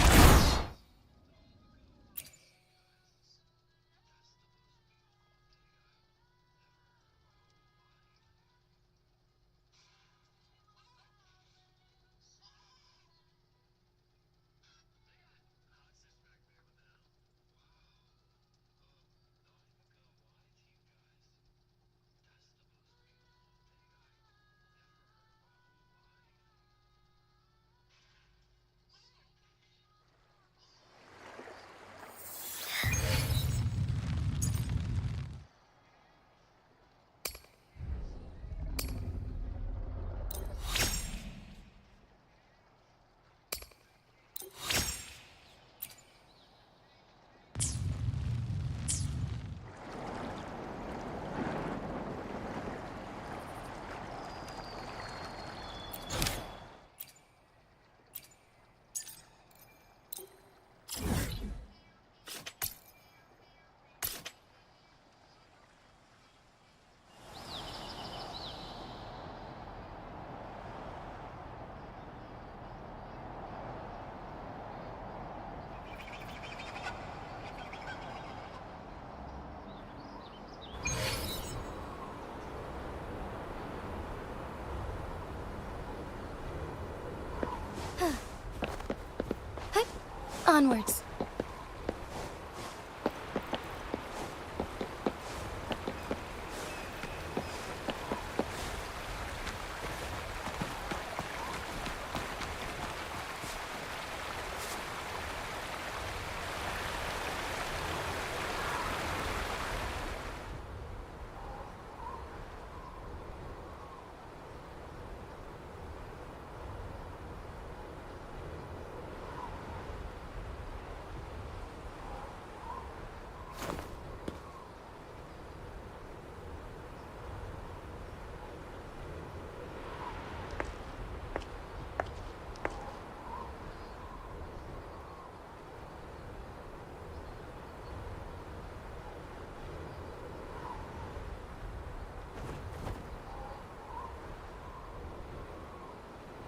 Onwards.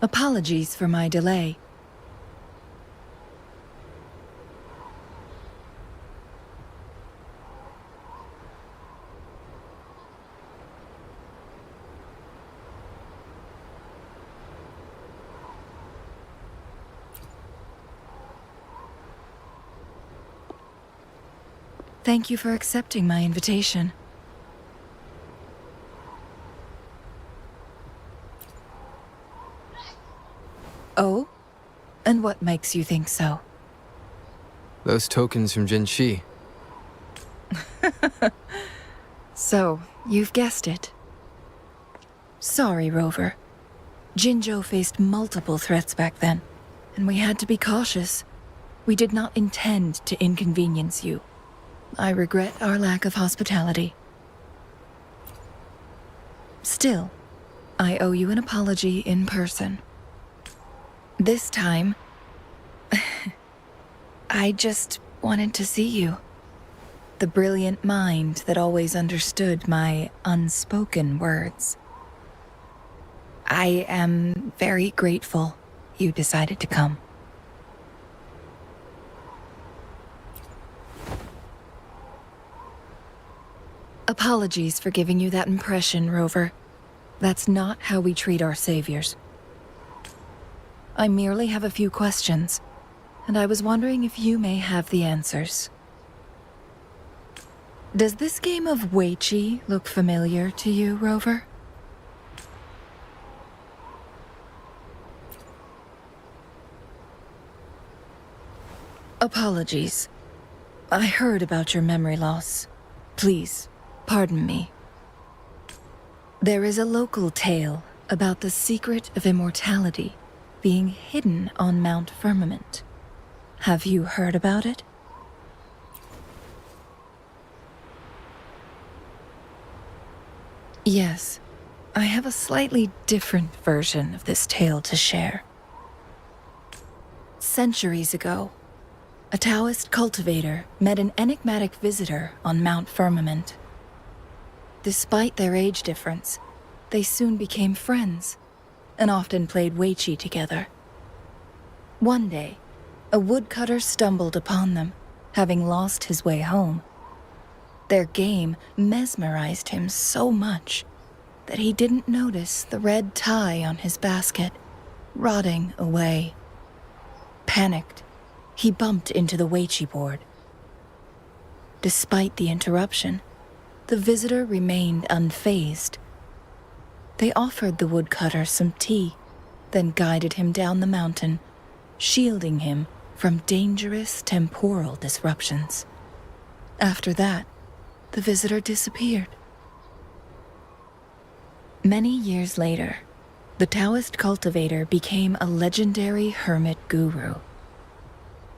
Apologies for my delay. Thank you for accepting my invitation. Oh? And what makes you think so? Those tokens from Jinshi. So, you've guessed it. Sorry, Rover. Jinzhou faced multiple threats back then, and we had to be cautious. We did not intend to inconvenience you. I regret our lack of hospitality. Still, I owe you an apology in person. This time, I just wanted to see you. The brilliant mind that always understood my unspoken words. I am very grateful you decided to come. Apologies for giving you that impression, Rover. That's not how we treat our saviors. I merely have a few questions, and I was wondering if you may have the answers. Does this game of Weiqi look familiar to you, Rover? Apologies. I heard about your memory loss. Please, pardon me. There is a local tale about the secret of immortality being hidden on Mount Firmament. Have you heard about it? Yes, I have a slightly different version of this tale to share. Centuries ago, a Taoist cultivator met an enigmatic visitor on Mount Firmament. Despite their age difference, they soon became friends and often played Weiqi together. One day, a woodcutter stumbled upon them, having lost his way home. Their game mesmerized him so much that he didn't notice the red tie on his basket, rotting away. Panicked, he bumped into the Weiqi board. Despite the interruption, the visitor remained unfazed. They offered the woodcutter some tea, then guided him down the mountain, shielding him from dangerous temporal disruptions. After that, the visitor disappeared. Many years later, the Taoist cultivator became a legendary hermit guru.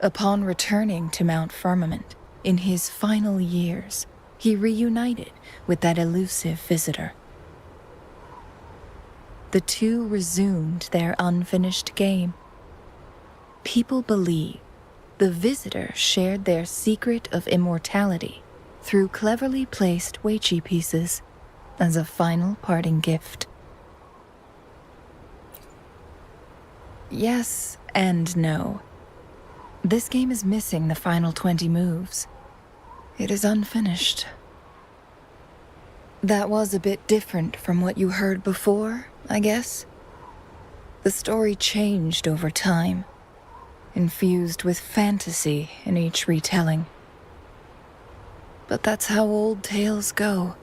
Upon returning to Mount Firmament in his final years, he reunited with that elusive visitor. The two resumed their unfinished game. People believe the visitor shared their secret of immortality through cleverly placed Weiqi pieces as a final parting gift. Yes and no. This game is missing the final 20 moves. It is unfinished. That was a bit different from what you heard before, I guess. The story changed over time, infused with fantasy in each retelling. But that's how old tales go,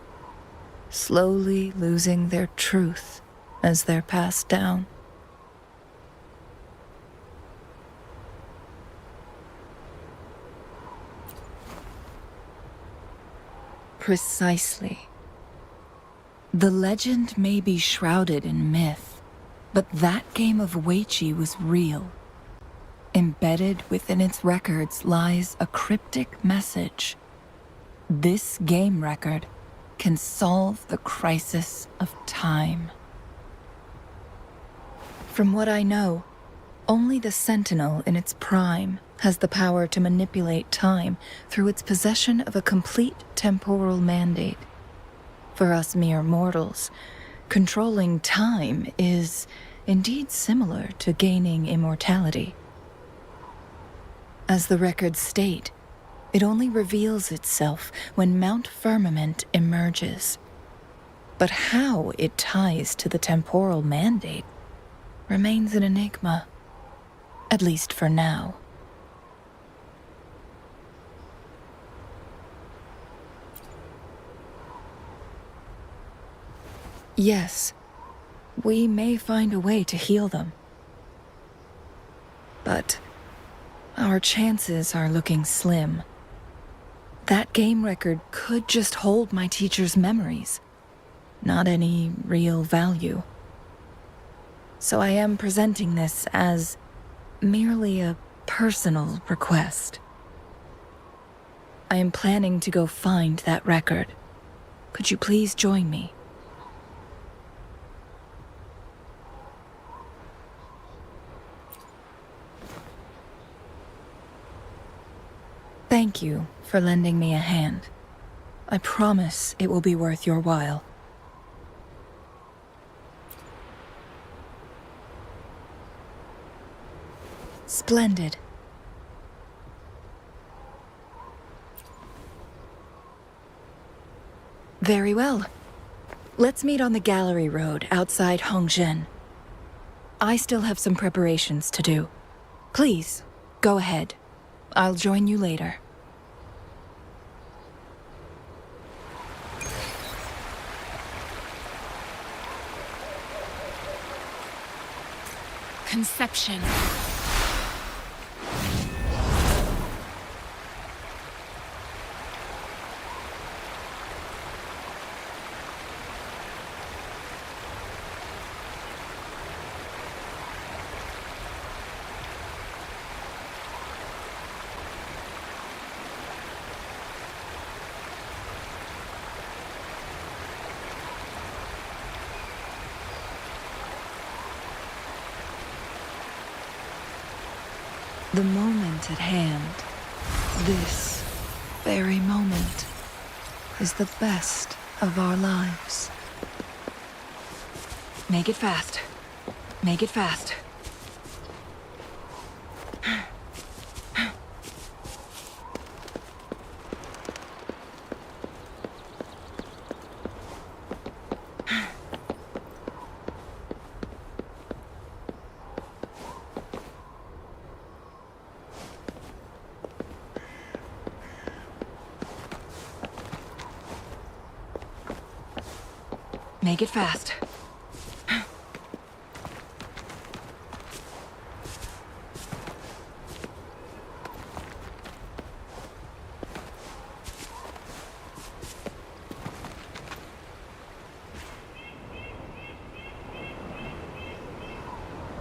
slowly losing their truth as they're passed down. Precisely. The legend may be shrouded in myth, but that game of Weiqi was real. Embedded within its records lies a cryptic message. This game record can solve the crisis of time. From what I know, only the Sentinel in its prime has the power to manipulate time through its possession of a complete temporal mandate. For us mere mortals, controlling time is indeed similar to gaining immortality. As the records state, it only reveals itself when Mount Firmament emerges. But how it ties to the temporal mandate remains an enigma, at least for now. Yes, we may find a way to heal them. But our chances are looking slim. That game record could just hold my teacher's memories, not any real value. So I am presenting this as merely a personal request. I am planning to go find that record. Could you please join me? Thank you for lending me a hand. I promise it will be worth your while. Splendid. Very well. Let's meet on the gallery road outside Hongzhen. I still have some preparations to do. Please, go ahead. I'll join you later. Conception. The moment at hand, this very moment, is the best of our lives. Make it fast. Make it fast. Make it fast.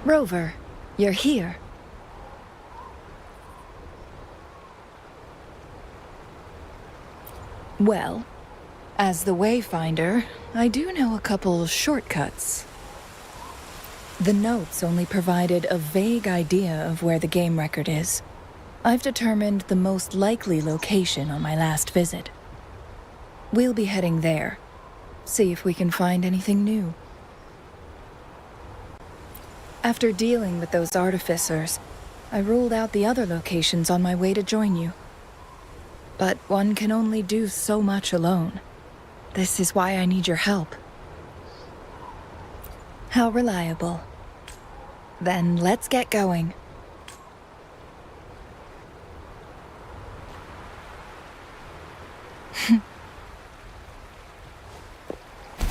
Rover, you're here. Well, as the Wayfinder, I do know a couple shortcuts. The notes only provided a vague idea of where the game record is. I've determined the most likely location on my last visit. We'll be heading there. See if we can find anything new. After dealing with those artificers, I ruled out the other locations on my way to join you. But one can only do so much alone. This is why I need your help. How reliable. Then let's get going.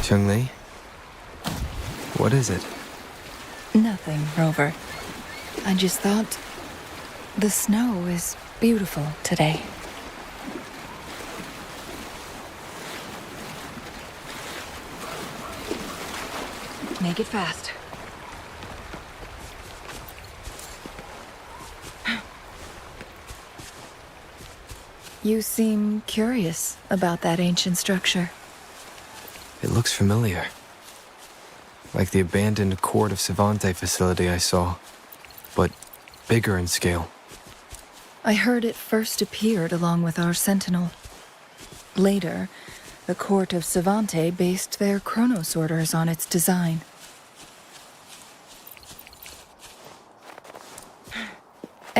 Changli? What is it? Nothing, Rover. I just thought the snow is beautiful today. Make it fast. You seem curious about that ancient structure. It looks familiar. Like the abandoned Court of Savante facility I saw, but bigger in scale. I heard it first appeared along with our Sentinel. Later, the Court of Savante based their Chronos orders on its design.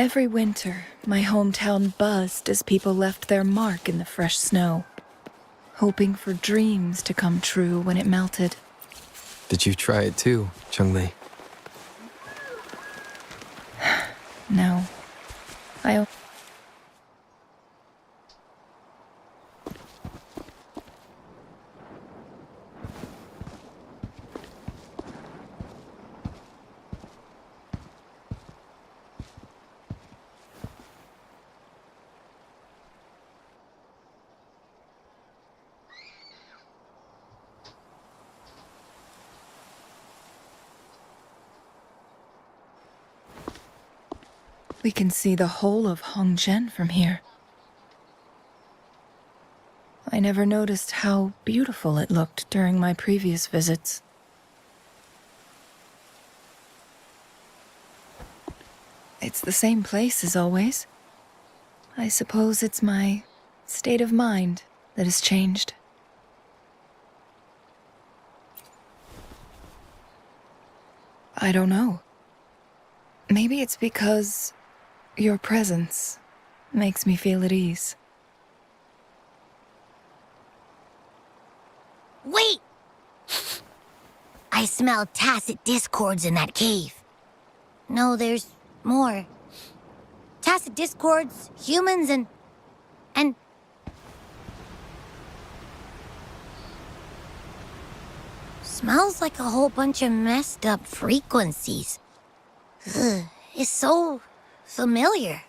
Every winter, my hometown buzzed as people left their mark in the fresh snow, hoping for dreams to come true when it melted. Did you try it too, Changli? No. I... We can see the whole of Hongzhen from here. I never noticed how beautiful it looked during my previous visits. It's the same place as always. I suppose it's my state of mind that has changed. I don't know. Maybe it's because your presence makes me feel at ease. Wait! I smell tacit discords in that cave. No, there's more. Tacit discords, humans, and... Smells like a whole bunch of messed up frequencies. Ugh, it's so familiar.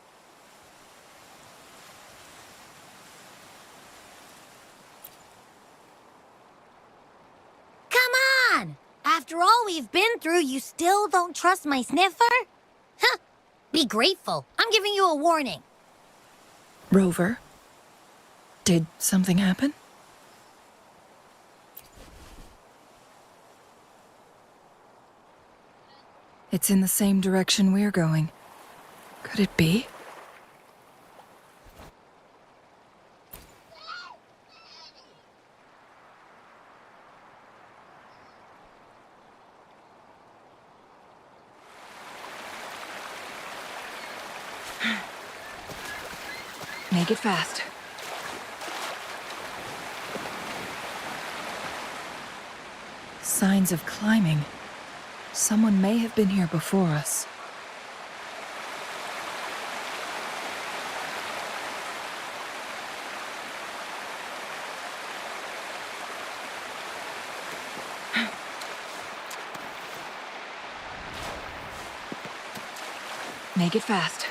Come on! After all we've been through, you still don't trust my sniffer? Huh! Be grateful. I'm giving you a warning. Rover, did something happen? It's in the same direction we're going. Could it be? Make it fast. Signs of climbing. Someone may have been here before us. Make it fast.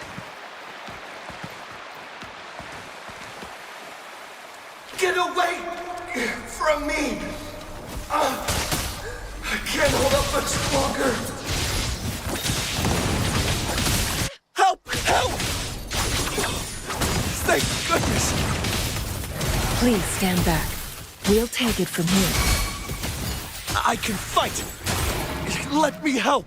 Get away from me! I can't hold up much longer. Help! Help! Thank goodness! Please stand back. We'll take it from here. I can fight! Let me help!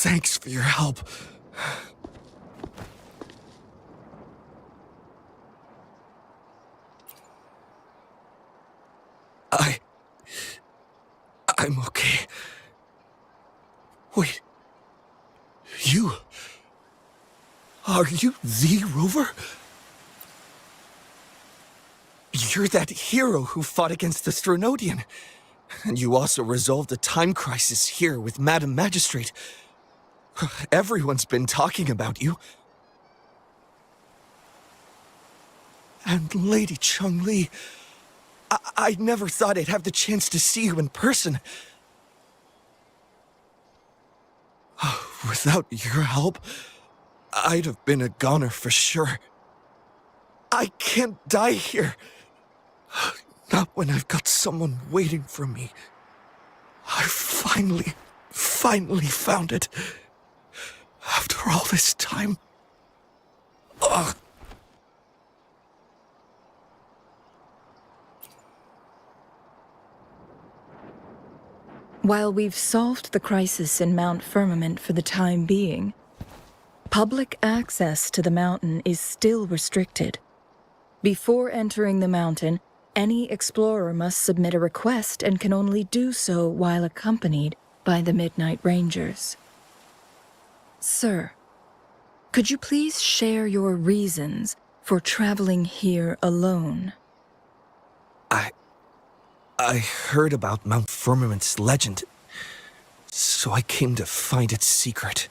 Thanks for your help. I'm okay. Wait. You... Are you the Rover? You're that hero who fought against the Stronodian. And you also resolved a time crisis here with Madam Magistrate. Everyone's been talking about you. And Lady Changli, I never thought I'd have the chance to see you in person. Without your help, I'd have been a goner for sure. I can't die here. Not when I've got someone waiting for me. I finally found it. After all this time. Ugh. While we've solved the crisis in Mount Firmament for the time being, Public access to the mountain is still restricted. Before entering the mountain, any explorer must submit a request and can only do so while accompanied by the Midnight Rangers. Sir, could you please share your reasons for traveling here alone? I heard about Mount Firmament's legend, so I came to find its secret.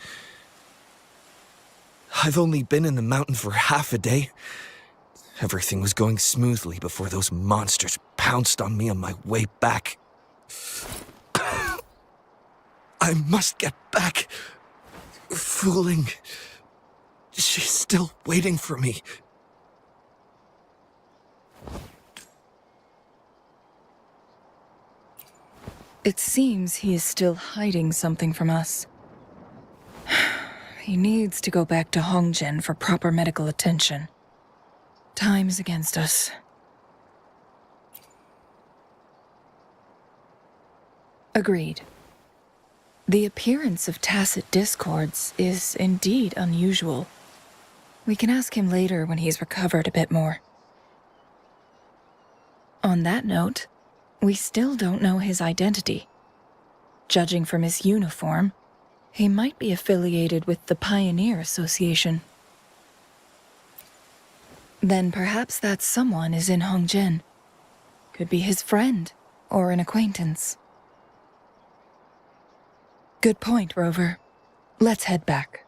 I've only been in the mountain for half a day. Everything was going smoothly before those monsters pounced on me on my way back. I must get back. Fooling. She's still waiting for me. It seems he is still hiding something from us. He needs to go back to Hongzhen for proper medical attention. Time is against us. Agreed. The appearance of tacit discords is indeed unusual. We can ask him later when he's recovered a bit more. On that note, we still don't know his identity. Judging from his uniform, he might be affiliated with the Pioneer Association. Then perhaps that someone is in Hongzhen. Could be his friend or an acquaintance. Good point, Rover. Let's head back.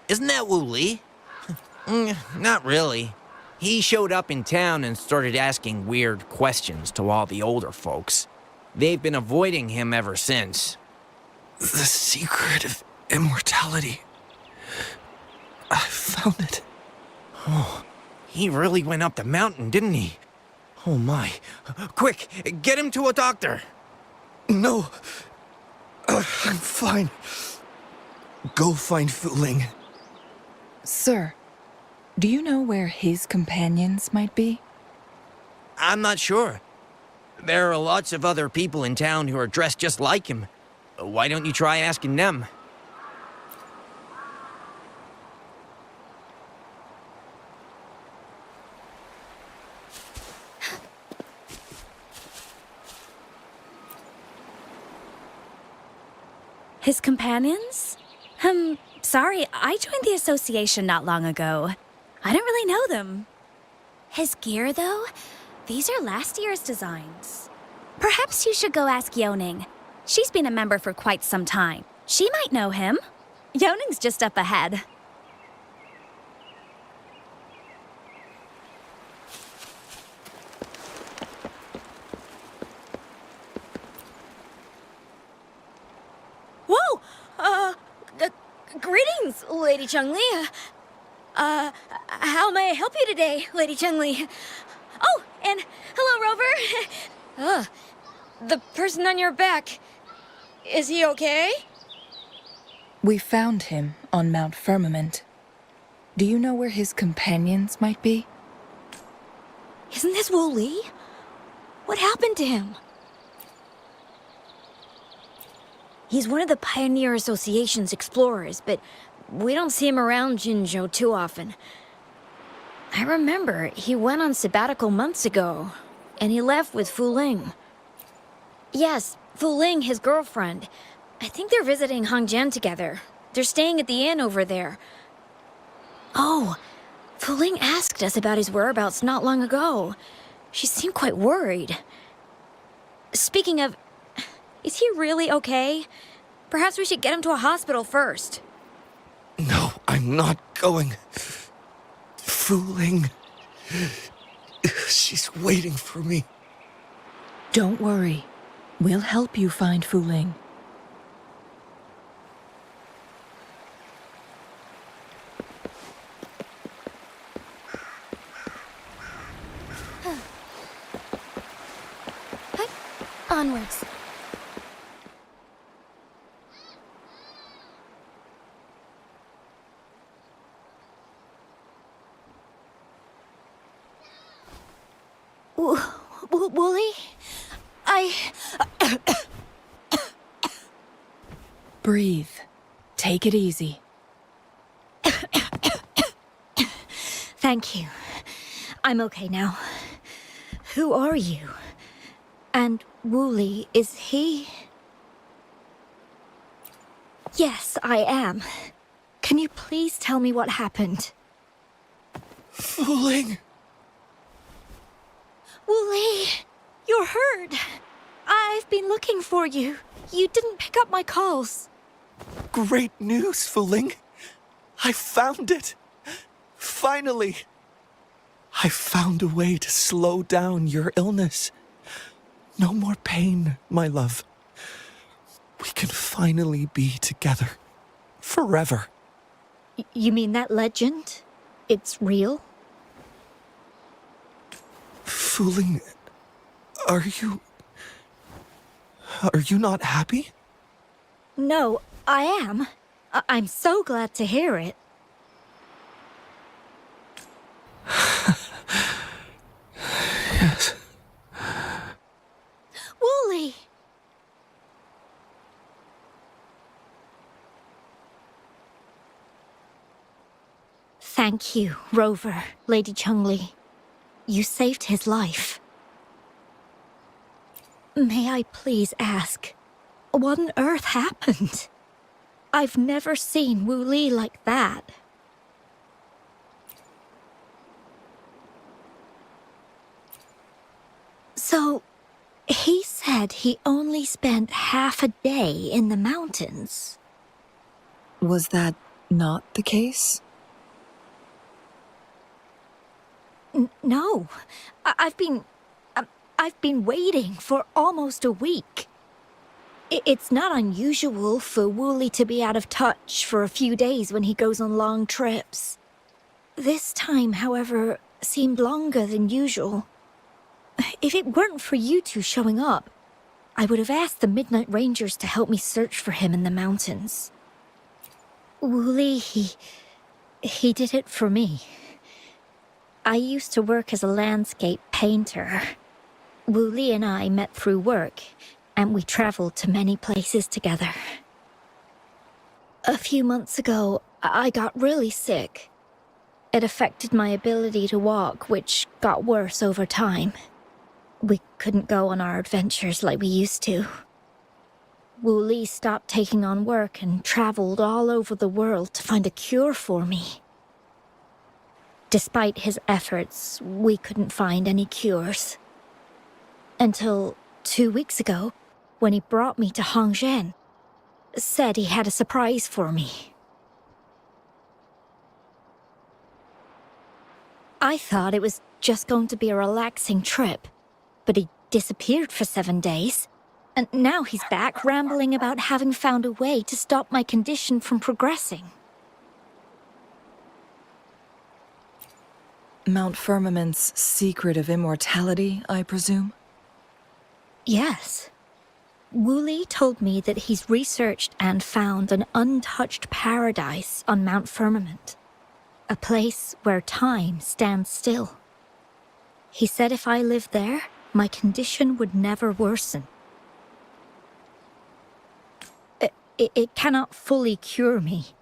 Isn't that Wu Li? Not really. He showed up in town and started asking weird questions to all the older folks. They've been avoiding him ever since. The secret of immortality. I found it. Oh, he really went up the mountain, didn't he? Oh my. Quick, get him to a doctor. No. I'm fine. Go find Fuling. Sir, do you know where his companions might be? I'm not sure. There are lots of other people in town who are dressed just like him. Why don't you try asking them? His companions? Sorry, I joined the association not long ago. I don't really know them. His gear, though? These are last year's designs. Perhaps you should go ask Yoning. She's been a member for quite some time. She might know him. Yoning's just up ahead. Whoa! Greetings, Lady Changli. How may I help you today, Lady Changli? Oh, and hello, Rover. The person on your back, is he okay? We found him on Mount Firmament. Do you know where his companions might be? Isn't this Wu Li? What happened to him? He's one of the Pioneer Association's explorers, but we don't see him around Jinzhou too often. I remember he went on sabbatical months ago, and he left with Fuling. Yes, Fuling, his girlfriend. I think they're visiting Hongzhen together. They're staying at the inn over there. Oh, Fuling asked us about his whereabouts not long ago. She seemed quite worried. Speaking of... is he really okay? Perhaps we should get him to a hospital first. No, I'm not going. Fuling. She's waiting for me. Don't worry. We'll help you find Fuling. Onwards. Wooly? Breathe. Take it easy. Thank you. I'm okay now. Who are you? And Wooly, is he? Yes, I am. Can you please tell me what happened? Fooling! Wooly, you're hurt. I've been looking for you. You didn't pick up my calls. Great news, Fooling! I found it! Finally! I found a way to slow down your illness. No more pain, my love. We can finally be together. Forever. You mean that legend? It's real? Fooling, are you not happy? No, I am. I'm so glad to hear it. Yes. Wooly! Thank you, Rover, Lady Changli. You saved his life. May I please ask, what on earth happened? I've never seen Wooly like that. So, he said he only spent half a day in the mountains. Was that not the case? No, I've been waiting for almost a week. It's not unusual for Wooly to be out of touch for a few days when he goes on long trips. This time, however, seemed longer than usual. If it weren't for you two showing up, I would have asked the Midnight Rangers to help me search for him in the mountains. Wooly, he did it for me. I used to work as a landscape painter. Wooly and I met through work, and we traveled to many places together. A few months ago, I got really sick. It affected my ability to walk, which got worse over time. We couldn't go on our adventures like we used to. Wooly stopped taking on work and traveled all over the world to find a cure for me. Despite his efforts, we couldn't find any cures. Until 2 weeks ago, when he brought me to Hongzhen, said he had a surprise for me. I thought it was just going to be a relaxing trip, but he disappeared for 7 days, and now he's back rambling about having found a way to stop my condition from progressing. Mount Firmament's secret of immortality, I presume? Yes. Wooly told me that he's researched and found an untouched paradise on Mount Firmament. A place where time stands still. He said if I lived there, my condition would never worsen. It cannot fully cure me,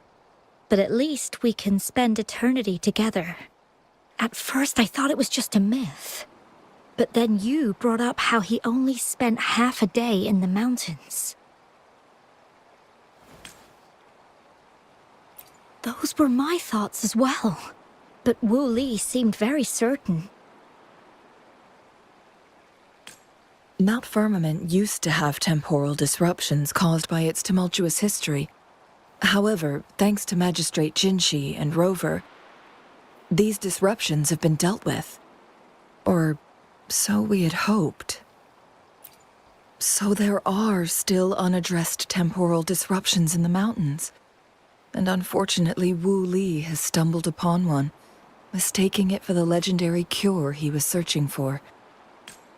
but at least we can spend eternity together. At first I thought it was just a myth. But then you brought up how he only spent half a day in the mountains. Those were my thoughts as well. But Wooly seemed very certain. Mount Firmament used to have temporal disruptions caused by its tumultuous history. However, thanks to Magistrate Jinshi and Rover, these disruptions have been dealt with. Or so we had hoped. So there are still unaddressed temporal disruptions in the mountains. And unfortunately, Wooly has stumbled upon one, mistaking it for the legendary cure he was searching for.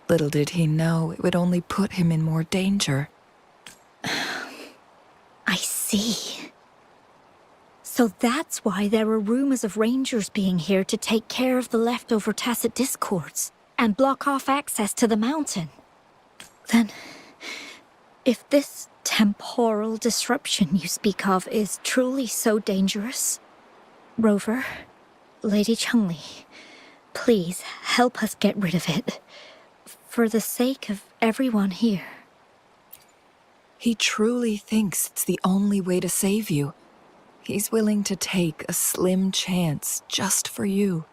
Little did he know it would only put him in more danger. I see. So that's why there were rumors of rangers being here to take care of the leftover tacit discords and block off access to the mountain. Then, if this temporal disruption you speak of is truly so dangerous, Rover, Lady Changli, please help us get rid of it. For the sake of everyone here. He truly thinks it's the only way to save you. He's willing to take a slim chance just for you.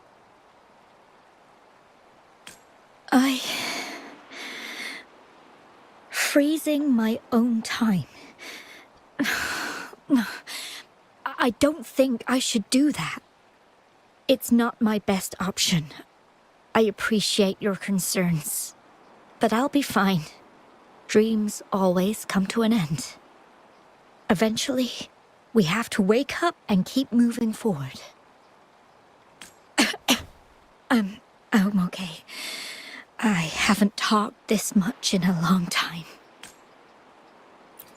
Freezing my own time. I don't think I should do that. It's not my best option. I appreciate your concerns, but I'll be fine. Dreams always come to an end. Eventually, we have to wake up and keep moving forward. I'm okay. I haven't talked this much in a long time.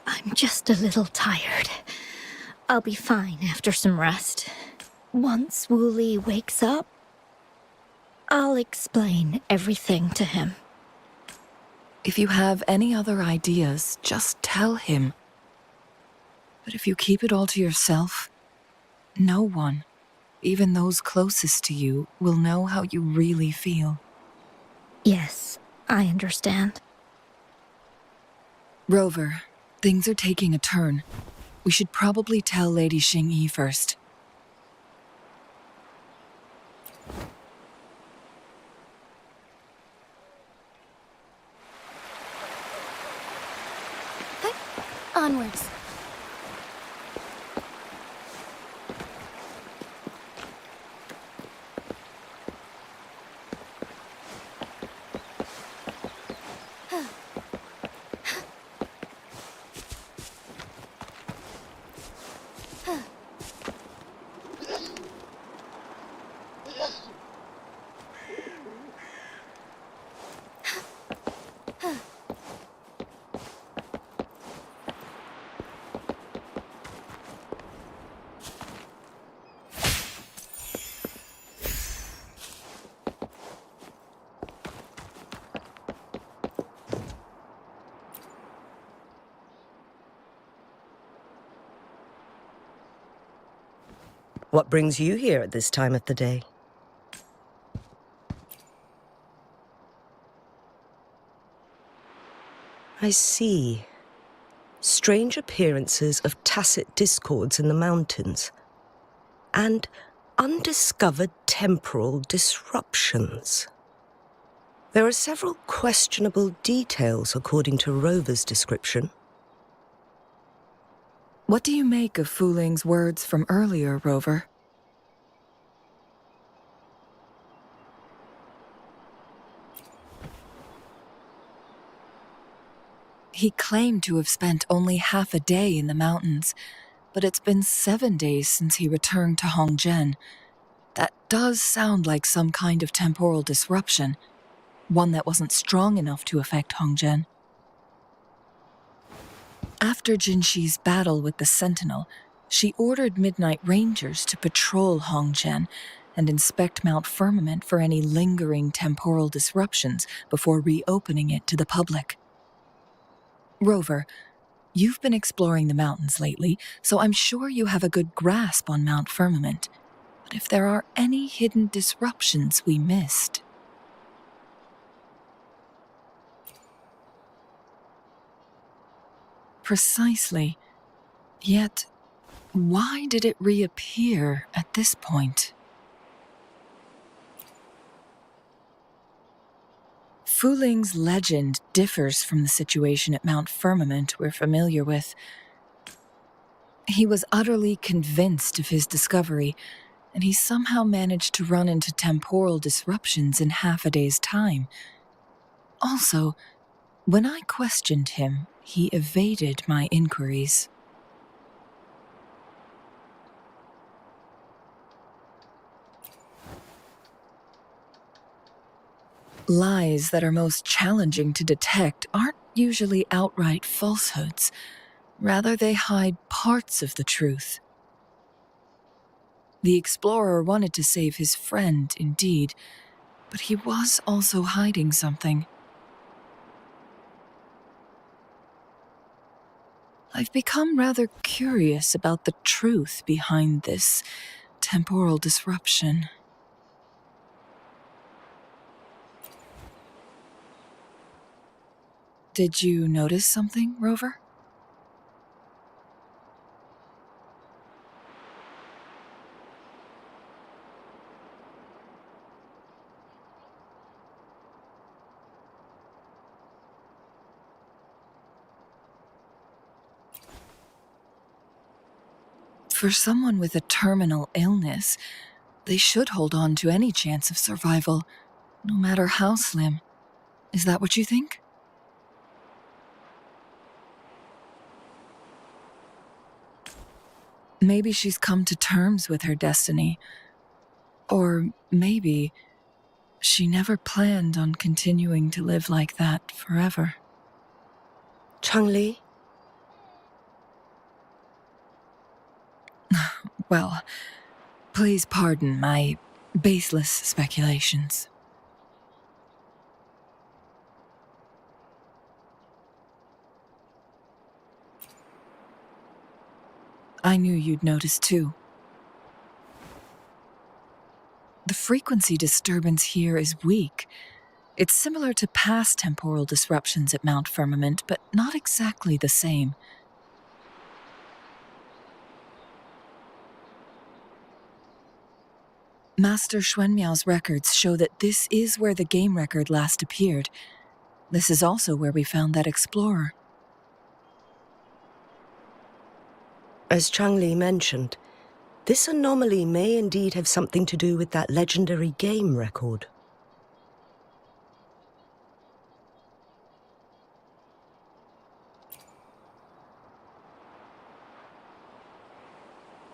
I'm just a little tired. I'll be fine after some rest. Once Wooly wakes up, I'll explain everything to him. If you have any other ideas, just tell him. But if you keep it all to yourself, no one, even those closest to you, will know how you really feel. Yes, I understand. Rover, things are taking a turn. We should probably tell Lady Xingyi first. Onwards. What brings you here at this time of the day? I see. Strange appearances of tacit discords in the mountains. And undiscovered temporal disruptions. There are several questionable details according to Rover's description. What do you make of Fuling's words from earlier, Rover? He claimed to have spent only half a day in the mountains, but it's been 7 days since he returned to Hongzhen. That does sound like some kind of temporal disruption, one that wasn't strong enough to affect Hongzhen. After Jinxi's battle with the Sentinel, she ordered Midnight Rangers to patrol Hongzhen and inspect Mount Firmament for any lingering temporal disruptions before reopening it to the public. Rover, you've been exploring the mountains lately, so I'm sure you have a good grasp on Mount Firmament. But if there are any hidden disruptions we missed... Precisely. Yet, why did it reappear at this point? Fuling's legend differs from the situation at Mount Firmament we're familiar with. He was utterly convinced of his discovery, and he somehow managed to run into temporal disruptions in half a day's time. Also, when I questioned him, he evaded my inquiries. Lies that are most challenging to detect aren't usually outright falsehoods. Rather, they hide parts of the truth. The explorer wanted to save his friend, indeed, but he was also hiding something. I've become rather curious about the truth behind this temporal disruption. Did you notice something, Rover? For someone with a terminal illness, they should hold on to any chance of survival, no matter how slim. Is that what you think? Maybe she's come to terms with her destiny. Or maybe she never planned on continuing to live like that forever. Changli? Well, please pardon my baseless speculations. I knew you'd notice too. The frequency disturbance here is weak. It's similar to past temporal disruptions at Mount Firmament, but not exactly the same. Master Xuanmiao's records show that this is where the game record last appeared. This is also where we found that explorer. As Changli mentioned, this anomaly may indeed have something to do with that legendary game record.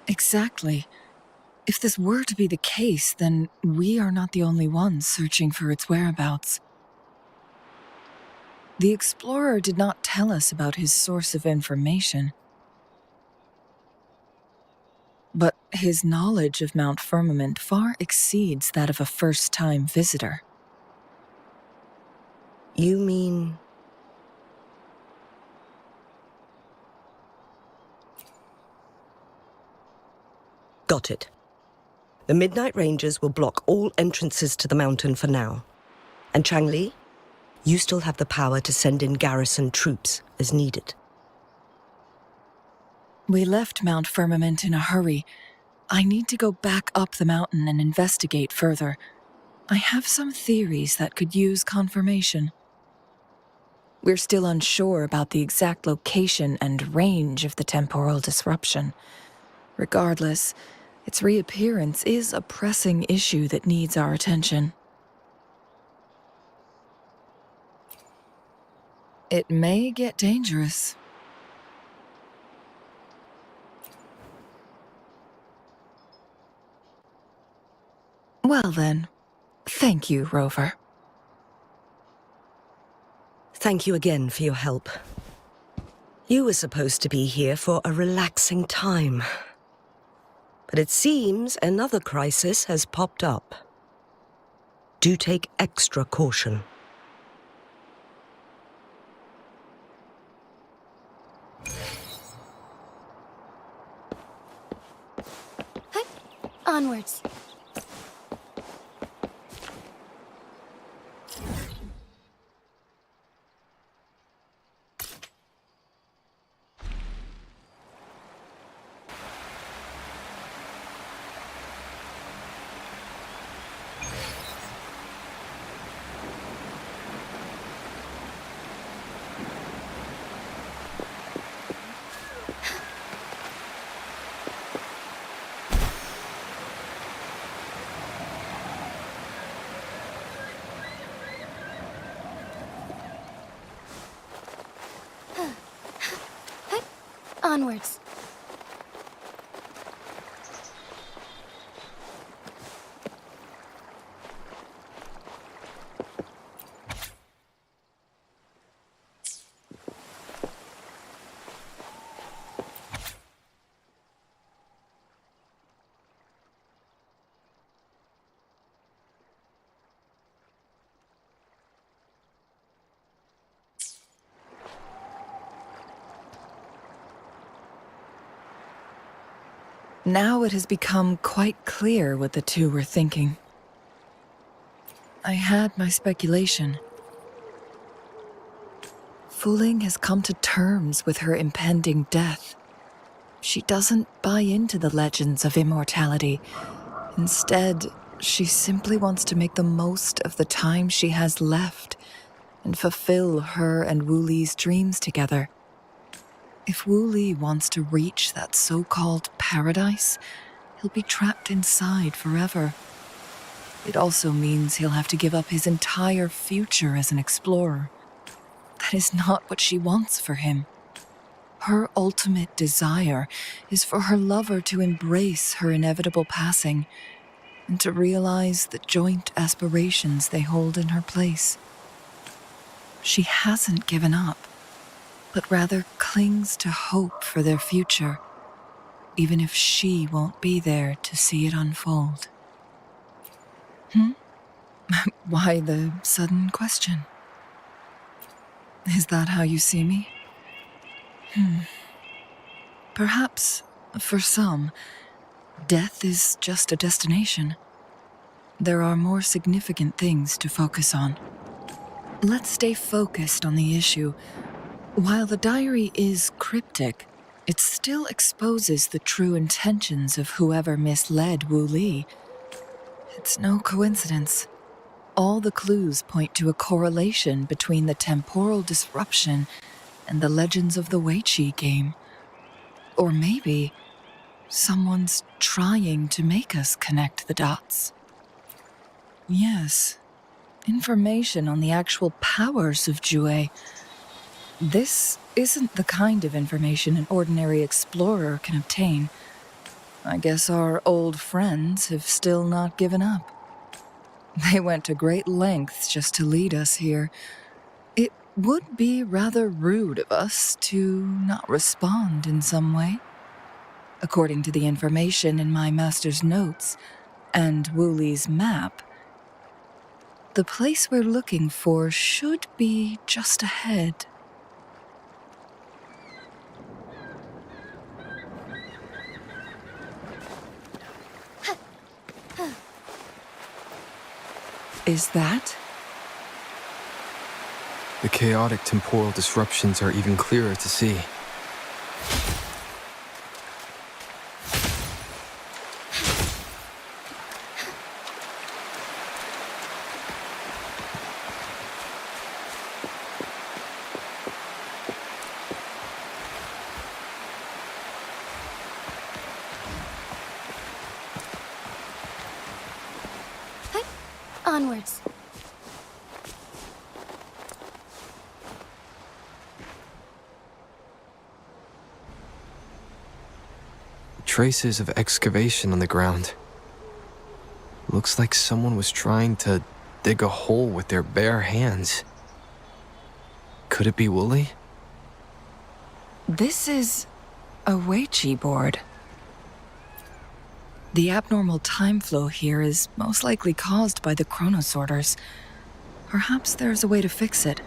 Exactly. If this were to be the case, then we are not the only ones searching for its whereabouts. The explorer did not tell us about his source of information. But his knowledge of Mount Firmament far exceeds that of a first-time visitor. You mean... Got it. The Midnight Rangers will block all entrances to the mountain for now. And Changli, you still have the power to send in garrison troops as needed. We left Mount Firmament in a hurry. I need to go back up the mountain and investigate further. I have some theories that could use confirmation. We're still unsure about the exact location and range of the temporal disruption. Regardless, its reappearance is a pressing issue that needs our attention. It may get dangerous. Well then, thank you, Rover. Thank you again for your help. You were supposed to be here for a relaxing time. But it seems another crisis has popped up. Do take extra caution. Onwards. Onwards. Now it has become quite clear what the two were thinking. I had my speculation. Wuthering has come to terms with her impending death. She doesn't buy into the legends of immortality. Instead, she simply wants to make the most of the time she has left and fulfill her and Wu Li's dreams together. If Wu Li wants to reach that so-called paradise, he'll be trapped inside forever. It also means he'll have to give up his entire future as an explorer. That is not what she wants for him. Her ultimate desire is for her lover to embrace her inevitable passing and to realize the joint aspirations they hold in her place. She hasn't given up, but rather clings to hope for their future, even if she won't be there to see it unfold. Why the sudden question? Is that how you see me? Perhaps, for some, death is just a destination. There are more significant things to focus on. Let's stay focused on the issue. While the diary is cryptic, it still exposes the true intentions of whoever misled Wu Li. It's no coincidence. All the clues point to a correlation between the temporal disruption and the Legends of the Weiqi game. Or maybe someone's trying to make us connect the dots. Yes, information on the actual powers of Jue. This isn't the kind of information an ordinary explorer can obtain. I guess our old friends have still not given up. They went to great lengths just to lead us here. It would be rather rude of us to not respond in some way. According to the information in my master's notes and Wu Li's map, the place we're looking for should be just ahead. Is that? The chaotic temporal disruptions are even clearer to see. Onwards. Traces of excavation on the ground. Looks like someone was trying to dig a hole with their bare hands. Could it be Wu Li? This is a Weiqi board. The abnormal time flow here is most likely caused by the chronosorters. Perhaps there's a way to fix it.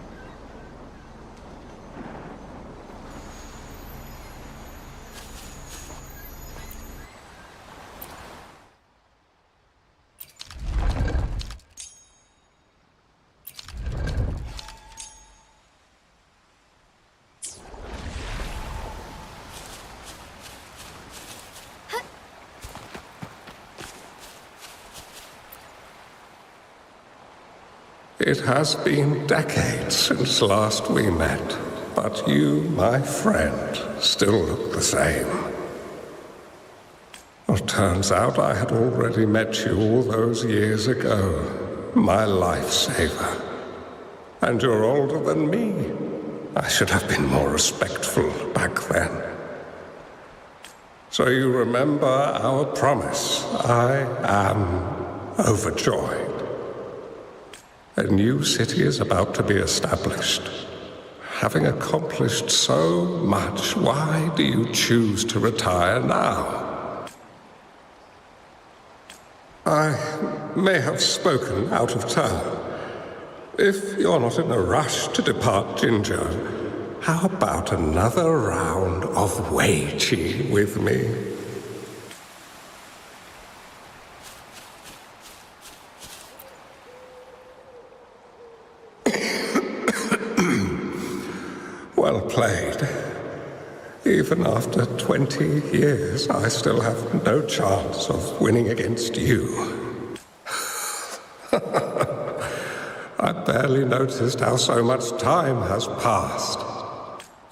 It has been decades since last we met, but you, my friend, still look the same. Well, turns out I had already met you all those years ago, my lifesaver. And you're older than me. I should have been more respectful back then. So you remember our promise. I am overjoyed. A new city is about to be established. Having accomplished so much, why do you choose to retire now? I may have spoken out of turn. If you're not in a rush to depart Jinzhou, how about another round of Weiqi with me? Well played. Even after 20 years, I still have no chance of winning against you. I barely noticed how so much time has passed.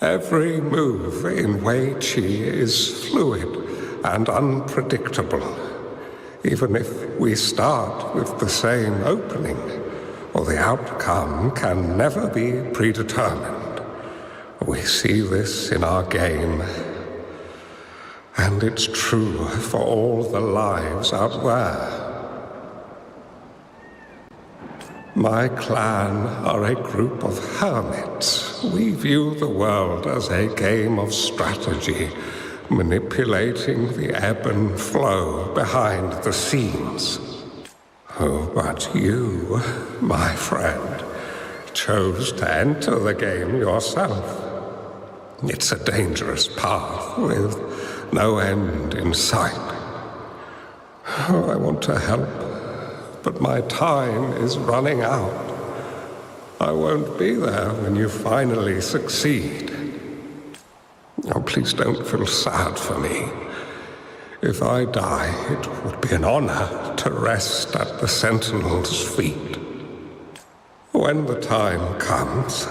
Every move in Wei Qi is fluid and unpredictable. Even if we start with the same opening, or the outcome can never be predetermined. We see this in our game, and it's true for all the lives out there. My clan are a group of hermits. We view the world as a game of strategy, manipulating the ebb and flow behind the scenes. Oh, but you, my friend, chose to enter the game yourself. It's a dangerous path with no end in sight. Oh, I want to help, but my time is running out. I won't be there when you finally succeed. Oh, please don't feel sad for me. If I die, it would be an honor to rest at the Sentinel's feet. When the time comes,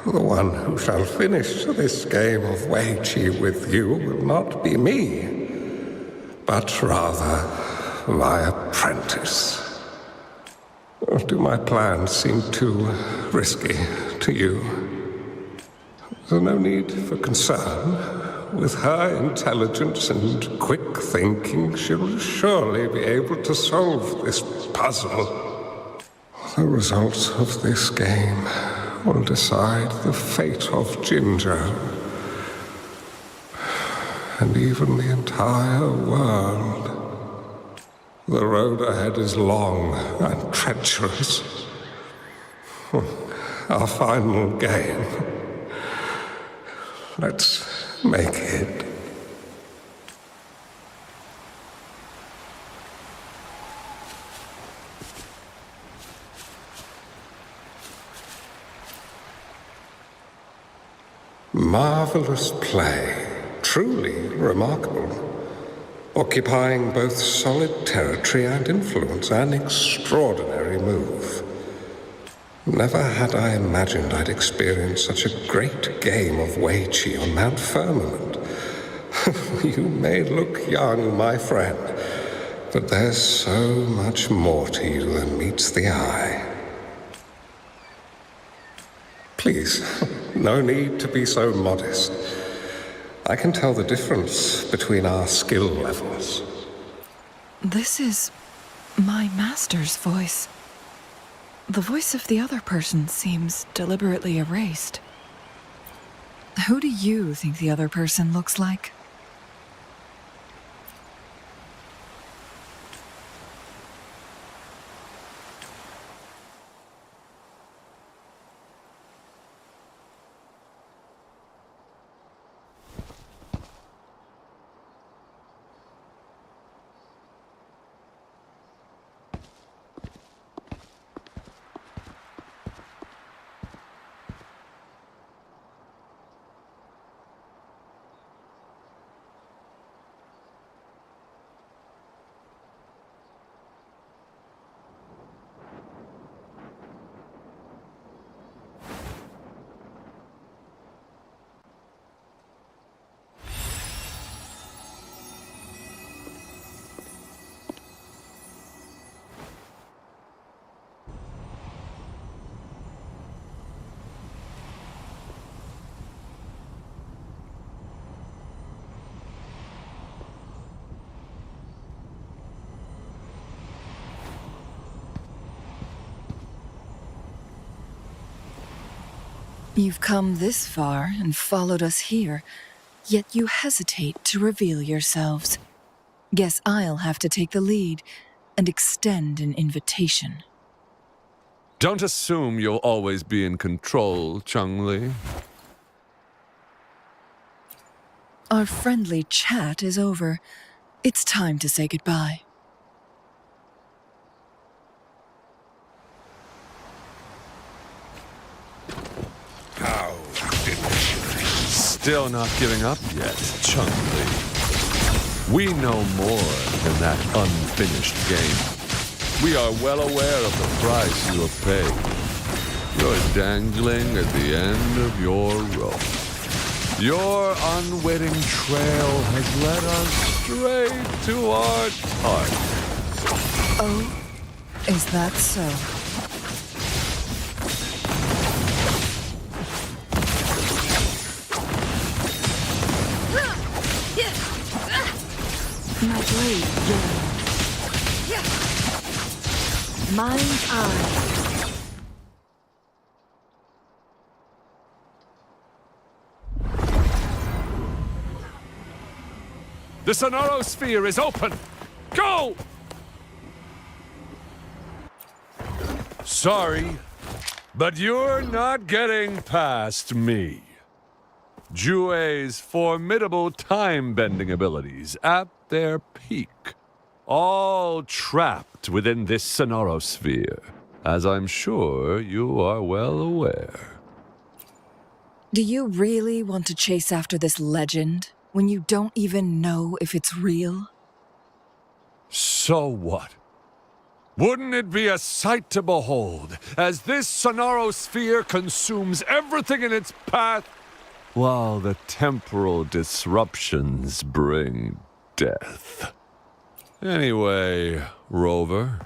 the one who shall finish this game of Wei Qi with you will not be me, but rather my apprentice. Do my plans seem too risky to you? There's no need for concern. With her intelligence and quick thinking, she'll surely be able to solve this puzzle. The results of this game will decide the fate of Jinzhou, and even the entire world. The road ahead is long and treacherous. Our final game. Let's make it. Marvelous play, truly remarkable, occupying both solid territory and influence, an extraordinary move. Never had I imagined I'd experience such a great game of Wei Qi on Mount Firmament. You may look young, my friend, but there's so much more to you than meets the eye. Please, no need to be so modest. I can tell the difference between our skill levels. This is my master's voice. The voice of the other person seems deliberately erased. Who do you think the other person looks like? You've come this far and followed us here, yet you hesitate to reveal yourselves. Guess I'll have to take the lead and extend an invitation. Don't assume you'll always be in control, Changli. Our friendly chat is over. It's time to say goodbye. How did you still not giving up yet, Changli. We know more than that unfinished game. We are well aware of the price you have paid. You're dangling at the end of your rope. Your unwitting trail has led us straight to our target. Oh, is that so? My blade yearns. Mind's eye. The Sonorosphere is open! Go! Sorry, but you're not getting past me. Jue's formidable time-bending abilities at their peak, all trapped within this Sonorosphere, as I'm sure you are well aware. Do you really want to chase after this legend when you don't even know if it's real? So what? Wouldn't it be a sight to behold as this Sonorosphere consumes everything in its path, while the temporal disruptions bring death? Anyway, Rover,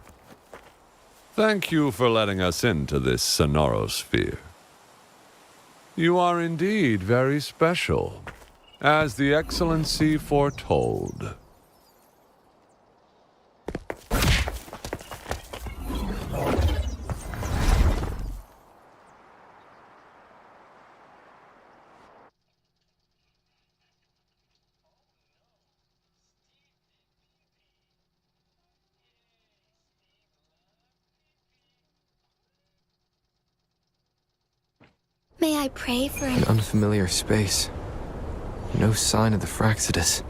thank you for letting us into this Sonorosphere. You are indeed very special, as the Excellency foretold. May I pray for An unfamiliar space. No sign of the Fraxidus.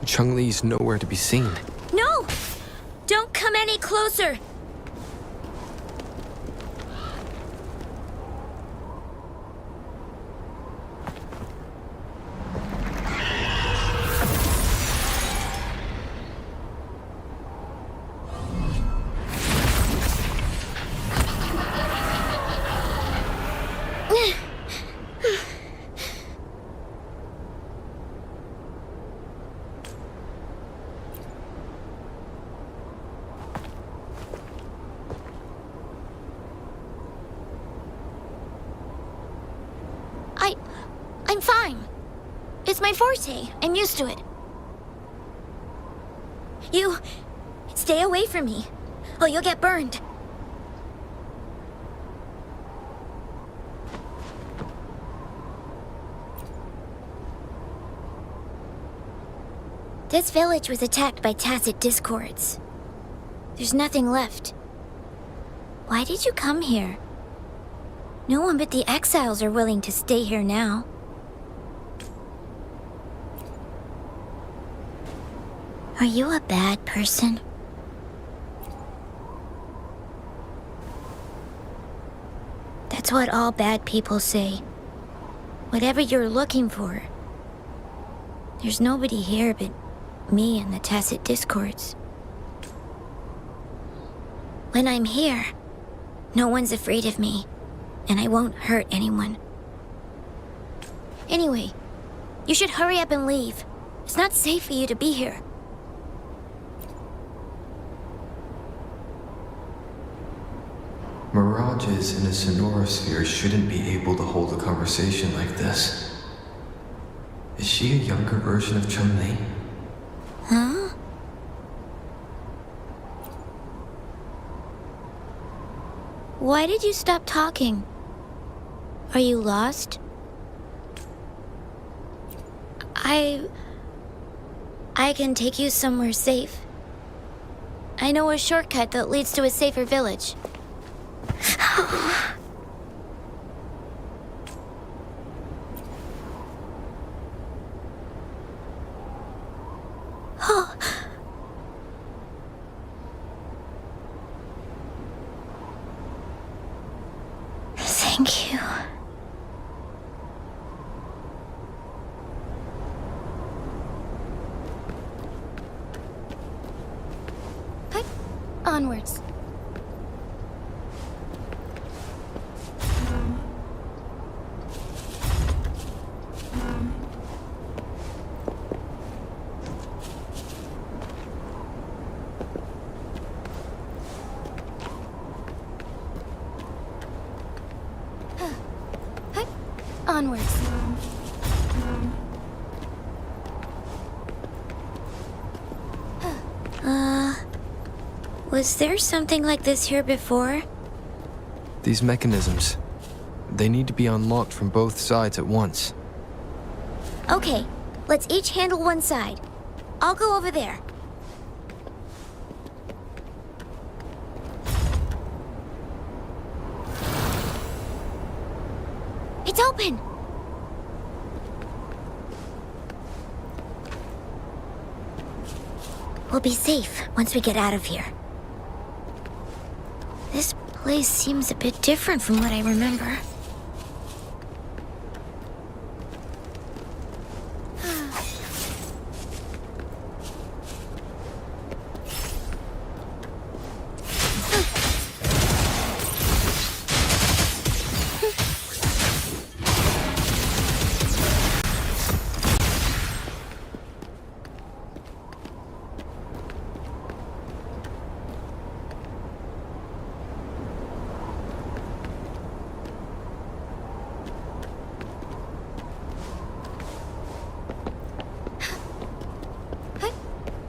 Changli's nowhere to be seen. No! Don't come any closer! I'm fine. It's my forte. I'm used to it. You... stay away from me. Oh, you'll get burned. This village was attacked by tacit discords. There's nothing left. Why did you come here? No one but the exiles are willing to stay here now. Are you a bad person? That's what all bad people say. Whatever you're looking for. There's nobody here but me and the tacit discords. When I'm here, no one's afraid of me, and I won't hurt anyone. Anyway, you should hurry up and leave. It's not safe for you to be here. Mirages in a Sonorosphere shouldn't be able to hold a conversation like this. Is she a younger version of Changli? Huh? Why did you stop talking? Are you lost? I can take you somewhere safe. I know a shortcut that leads to a safer village. Oh. Thank you. Onwards. Onwards. Was there something like this here before? These mechanisms, they need to be unlocked from both sides at once. Okay, let's each handle one side. I'll go over there. It's open! We'll be safe once we get out of here. This place seems a bit different from what I remember.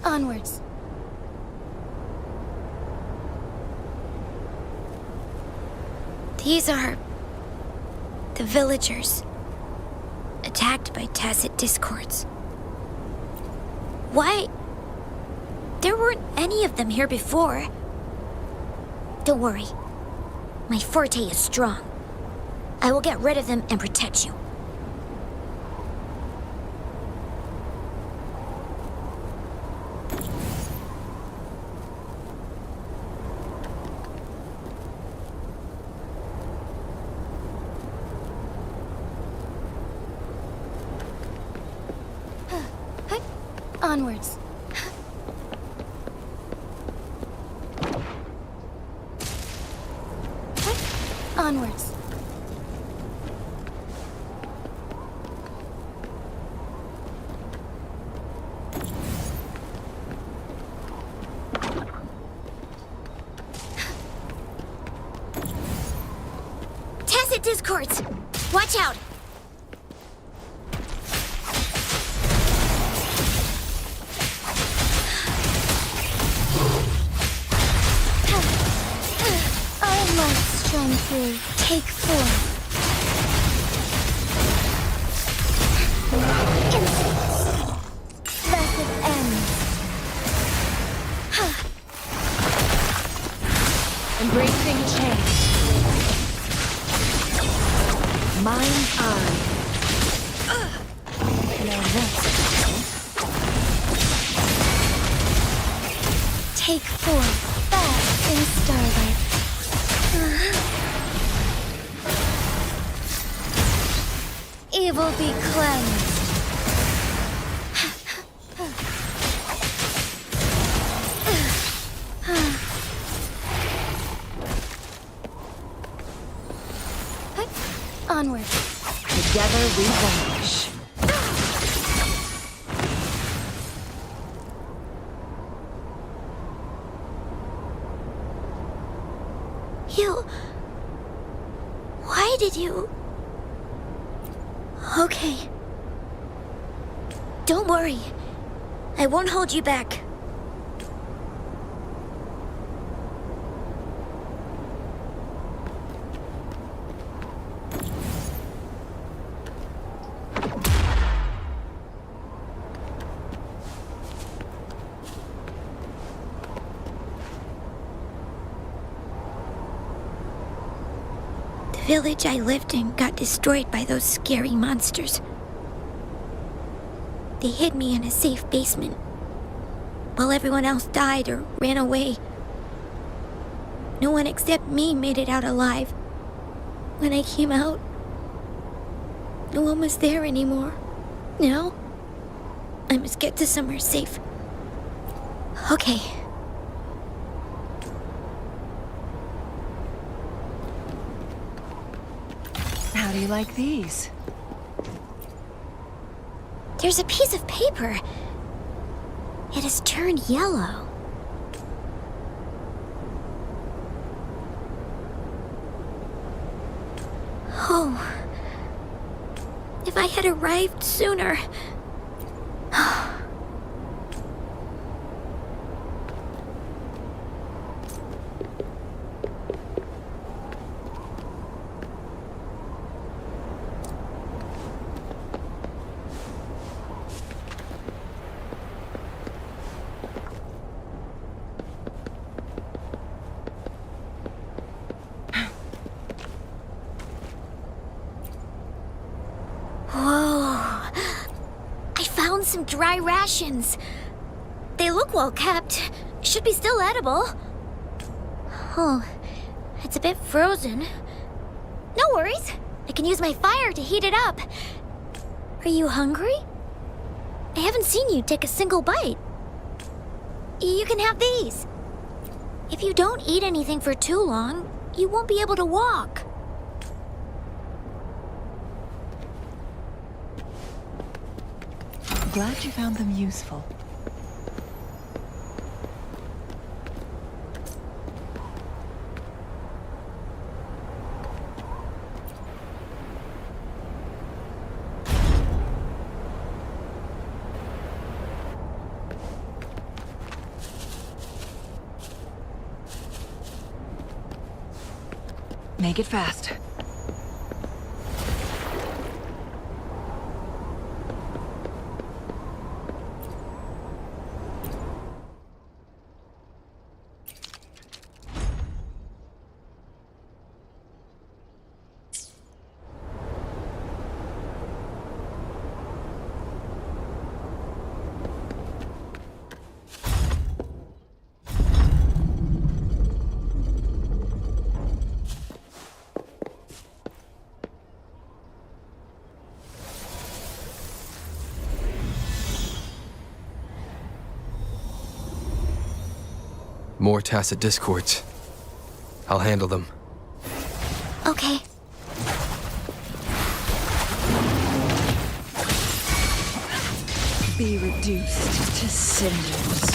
Onwards. These are the villagers, attacked by tacit discords. Why? There weren't any of them here before. Don't worry. My forte is strong. I will get rid of them and protect you. Onwards. Onwards. Tacit discords! Watch out! Changli, take form. Thus it ends. Embracing change. Mind eye. Now rest. Take form. Bask in starlight. Evil be cleansed. Onward. Together we vanish. Why did you... Okay. Don't worry. I won't hold you back. The village I lived in got destroyed by those scary monsters. They hid me in a safe basement, while everyone else died or ran away. No one except me made it out alive. When I came out, no one was there anymore. Now, I must get to somewhere safe. Okay. do you like these? There's a piece of paper. It has turned yellow. Oh. If I had arrived sooner. Some dry rations. They look well kept. Should be still edible. Oh, it's a bit frozen. No worries. I can use my fire to heat it up. Are you hungry? I haven't seen you take a single bite. You can have these. If you don't eat anything for too long, you won't be able to walk. Glad you found them useful. Make it fast. More tacit discords. I'll handle them. Okay. Be reduced to cinders.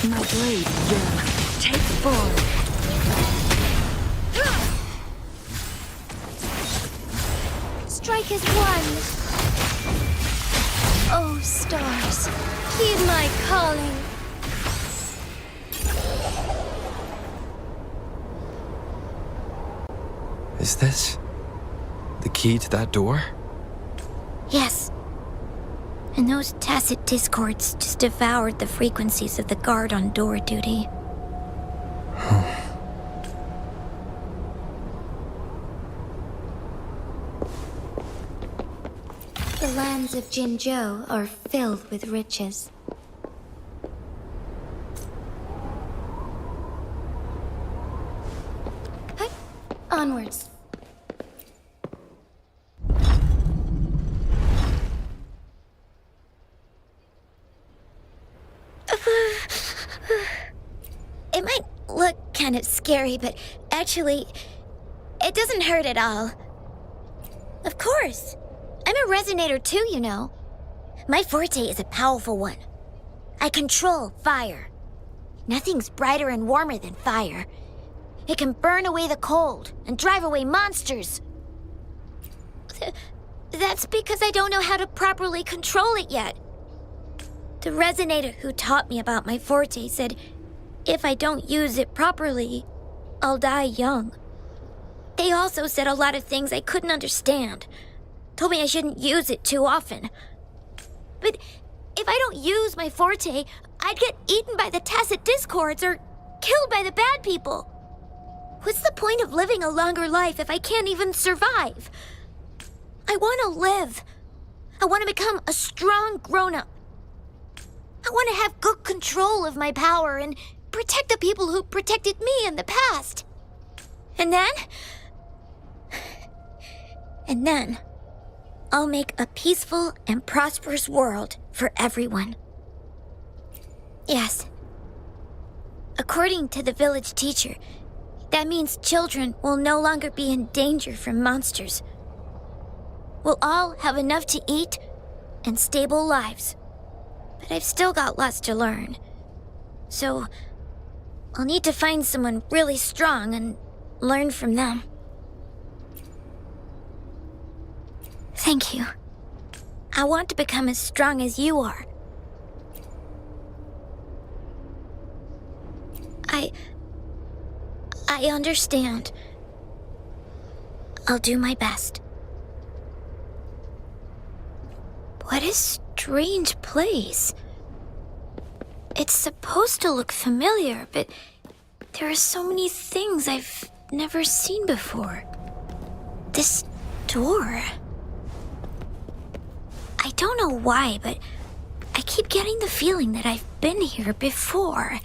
My blade yearns. Take forward. Strike as one. Oh, stars, heed my calling. Is this the key to that door? Yes. And those tacit discords just devoured the frequencies of the guard on door duty. The lands of Jinzhou are filled with riches. Onwards. It might look kind of scary, but actually, it doesn't hurt at all. Of course. I'm a resonator too, you know. My forte is a powerful one. I control fire. Nothing's brighter and warmer than fire. It can burn away the cold and drive away monsters. That's because I don't know how to properly control it yet. The resonator who taught me about my forte said if I don't use it properly, I'll die young. They also said a lot of things I couldn't understand. Told me I shouldn't use it too often. But if I don't use my forte, I'd get eaten by the tacit discords or killed by the bad people. What's the point of living a longer life if I can't even survive? I want to live. I want to become a strong grown-up. I want to have good control of my power and protect the people who protected me in the past. And then, I'll make a peaceful and prosperous world for everyone. Yes. According to the village teacher, that means children will no longer be in danger from monsters. we'll all have enough to eat and stable lives. But I've still got lots to learn. So, I'll need to find someone really strong and learn from them. Thank you. I want to become as strong as you are. I understand. I'll do my best. What a strange place. It's supposed to look familiar, but there are so many things I've never seen before. This door. I don't know why, but I keep getting the feeling that I've been here before.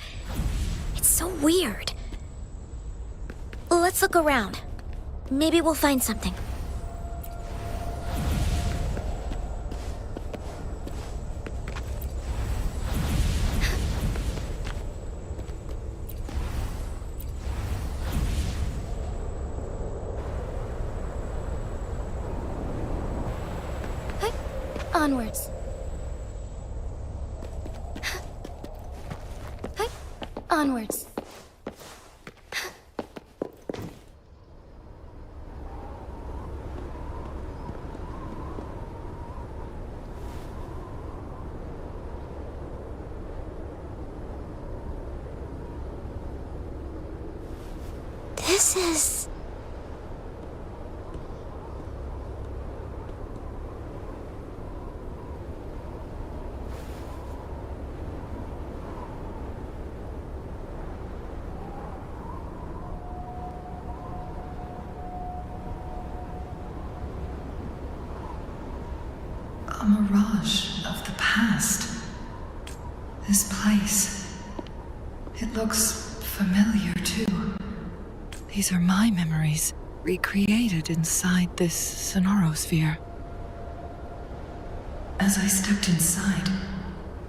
It's so weird. Let's look around. Maybe we'll find something. Onwards. Onwards. This is... a mirage of the past. This place. It looks familiar, too. These are my memories, recreated inside this sonorosphere. As I stepped inside,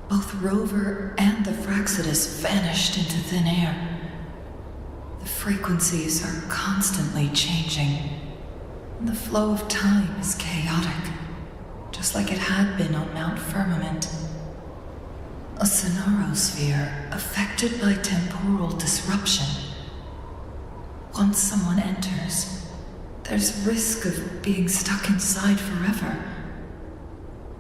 both Rover and the Fraxidus vanished into thin air. The frequencies are constantly changing, and the flow of time is chaotic, just like it had been on Mount Firmament. A sonorosphere affected by temporal disruption. Once someone enters, there's risk of being stuck inside forever.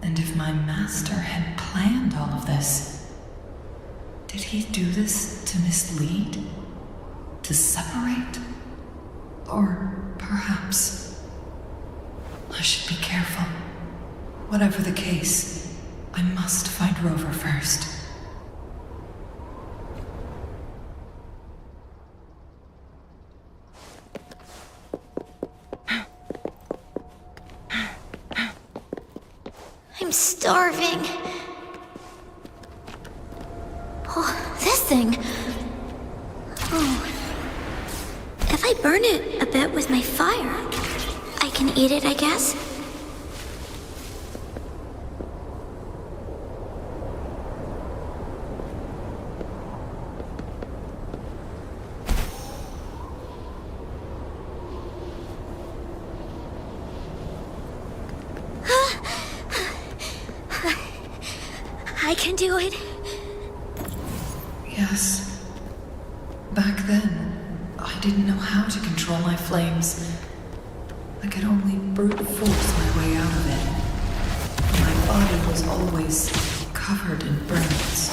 And if my master had planned all of this, did he do this to mislead? To separate? Or perhaps I should be careful. Whatever the case, I must find Rover first. I'm starving. Oh, this thing. Oh. If I burn it a bit with my fire, I can eat it, I guess. I can do it. Yes. Back then, I didn't know how to control my flames. I could only brute force my way out of it. My body was always covered in burns.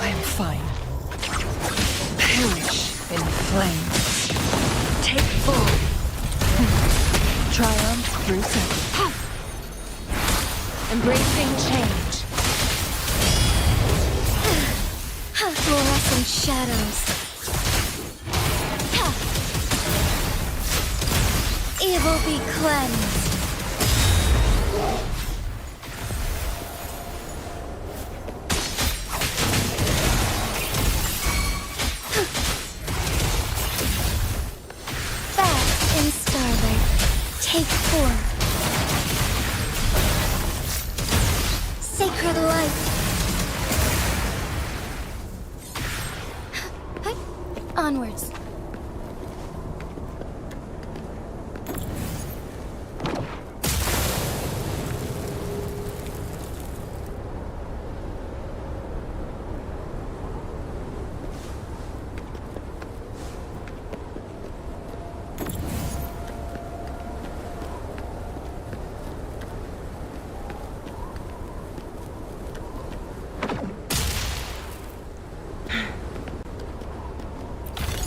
I am fine. Perish in flames. Take full. Triumph through circle. Embracing change. Fluorescent shadows. Evil be cleansed. Back in starlight. Take form. Sacred light. Onwards.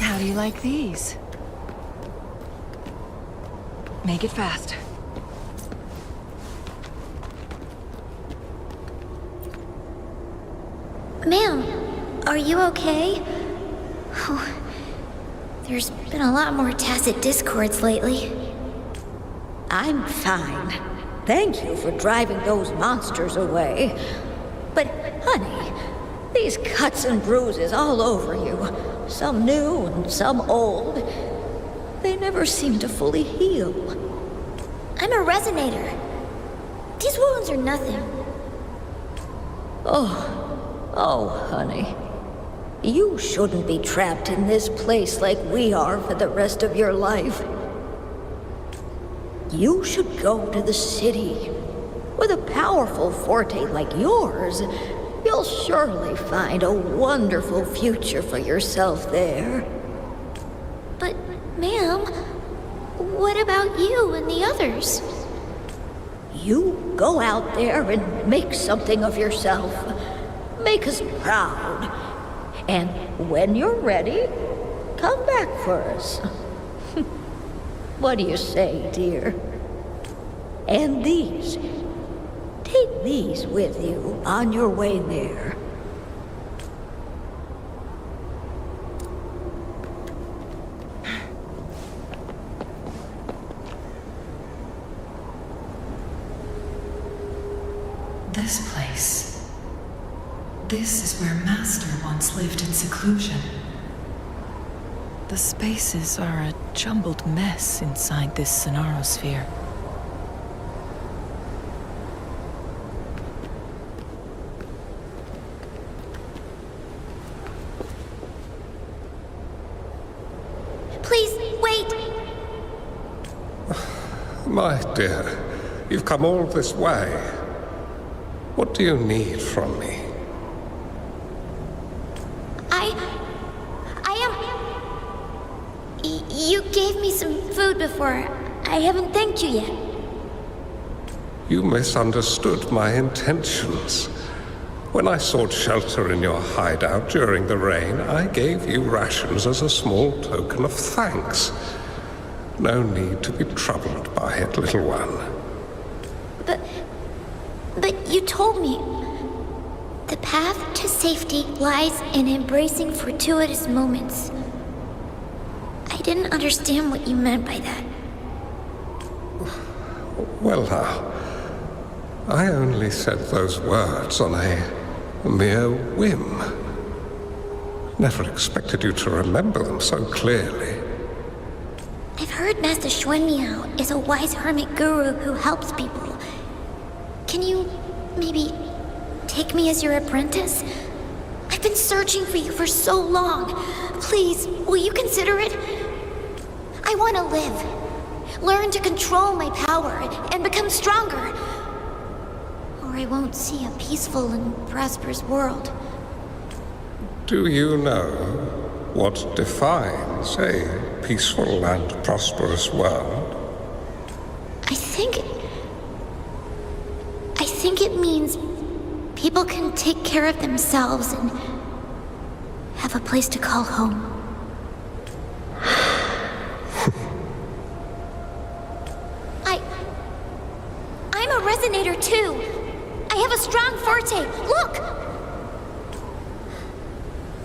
How do you like these? Make it fast. Ma'am, are you okay? Oh, there's been a lot more tacit discords lately. I'm fine. Thank you for driving those monsters away. But, honey, these cuts and bruises all over you, some new and some old, they never seem to fully heal. I'm a resonator. These wounds are nothing. Oh, honey. You shouldn't be trapped in this place like we are for the rest of your life. You should go to the city. With a powerful forte like yours, you'll surely find a wonderful future for yourself there. But, ma'am, what about you and the others? You go out there and make something of yourself. Make us proud. And when you're ready, come back for us. What do you say, dear? And these. Take these with you on your way there. This place. This is where Master once lived in seclusion. The spaces are a jumbled mess inside this Sonarosphere. Please, wait! My dear, you've come all this way. What do you need from me? You gave me some food before. I haven't thanked you yet. You misunderstood my intentions. When I sought shelter in your hideout during the rain, I gave you rations as a small token of thanks. No need to be troubled by it, little one. But you told me the path to safety lies in embracing fortuitous moments. I didn't understand what you meant by that. Well now, I only said those words on a mere whim. Never expected you to remember them so clearly. I've heard Master Xuanmiao is a wise hermit guru who helps people. Can you maybe take me as your apprentice? I've been searching for you for so long. Please, will you consider it? I want to live. Learn to control my power and become stronger. Or I won't see a peaceful and prosperous world. Do you know what defines a peaceful and prosperous world? I think it means people can take care of themselves and have a place to call home. I'm a resonator too. I have a strong forte. Look!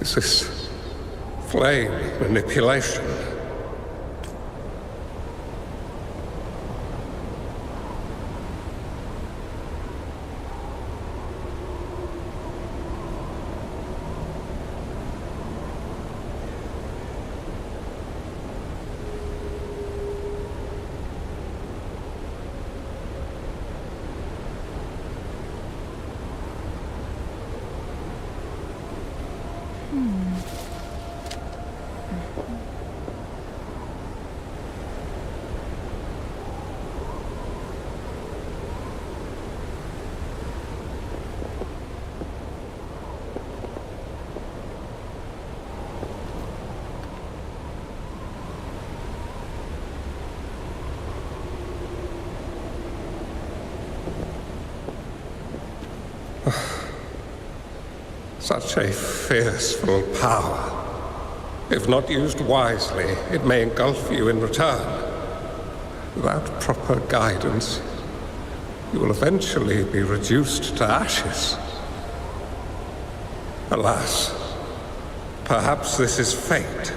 Is this flame manipulation? Such a fearful power. If not used wisely, it may engulf you in return. Without proper guidance, you will eventually be reduced to ashes. Alas, perhaps this is fate.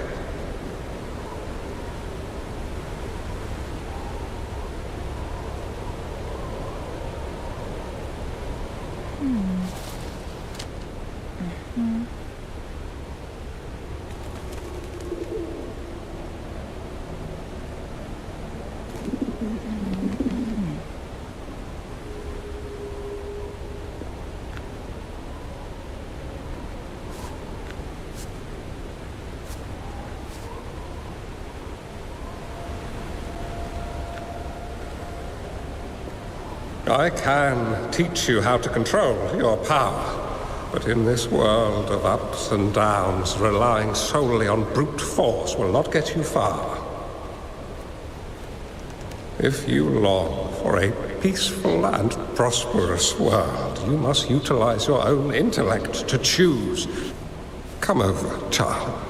I can teach you how to control your power, but in this world of ups and downs, relying solely on brute force will not get you far. If you long for a peaceful and prosperous world, you must utilize your own intellect to choose. Come over, child.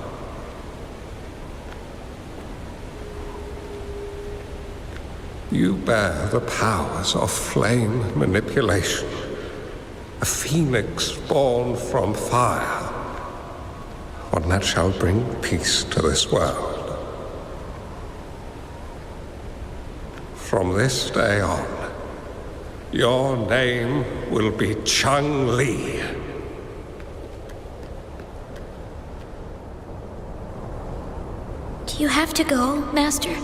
You bear the powers of flame manipulation, a phoenix born from fire, one that shall bring peace to this world. From this day on, your name will be Changli. Do you have to go, Master?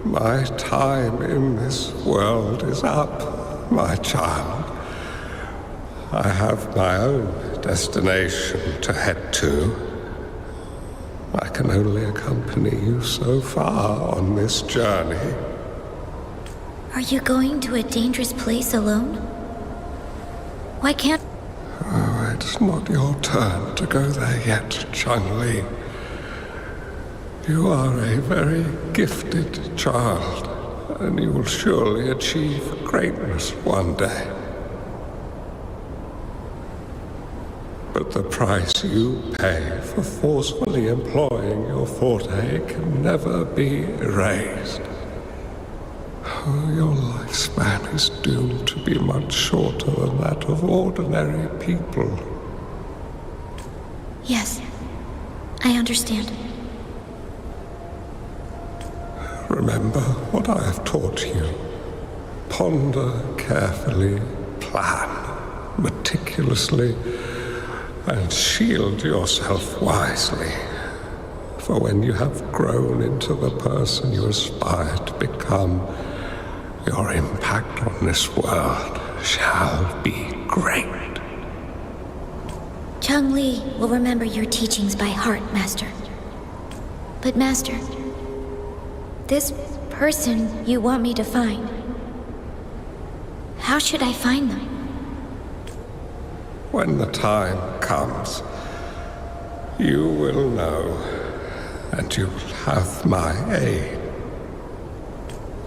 My time in this world is up, my child. I have my own destination to head to. I can only accompany you so far on this journey. Are you going to a dangerous place alone? Why can't... Oh, it's not your turn to go there yet, Changli. You are a very gifted child, and you will surely achieve greatness one day. But the price you pay for forcefully employing your forte can never be erased. Oh, your lifespan is doomed to be much shorter than that of ordinary people. Yes, I understand. Remember what I have taught you. Ponder carefully, plan meticulously, and shield yourself wisely. For when you have grown into the person you aspire to become, your impact on this world shall be great. Changli will remember your teachings by heart, Master. But Master, this person you want me to find, how should I find them? When the time comes, you will know, and you will have my aid.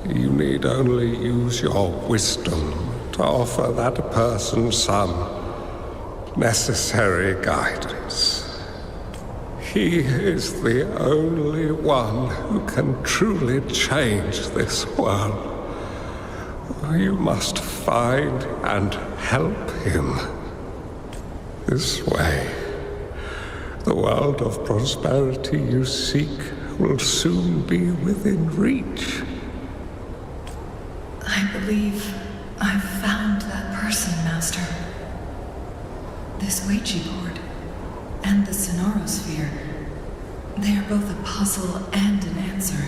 You need only use your wisdom to offer that person some necessary guidance. He is the only one who can truly change this world. You must find and help him. This way, the world of prosperity you seek will soon be within reach. I believe I've found that person, Master. This Ouija board and the Sonorosphere, they are both a puzzle and an answer.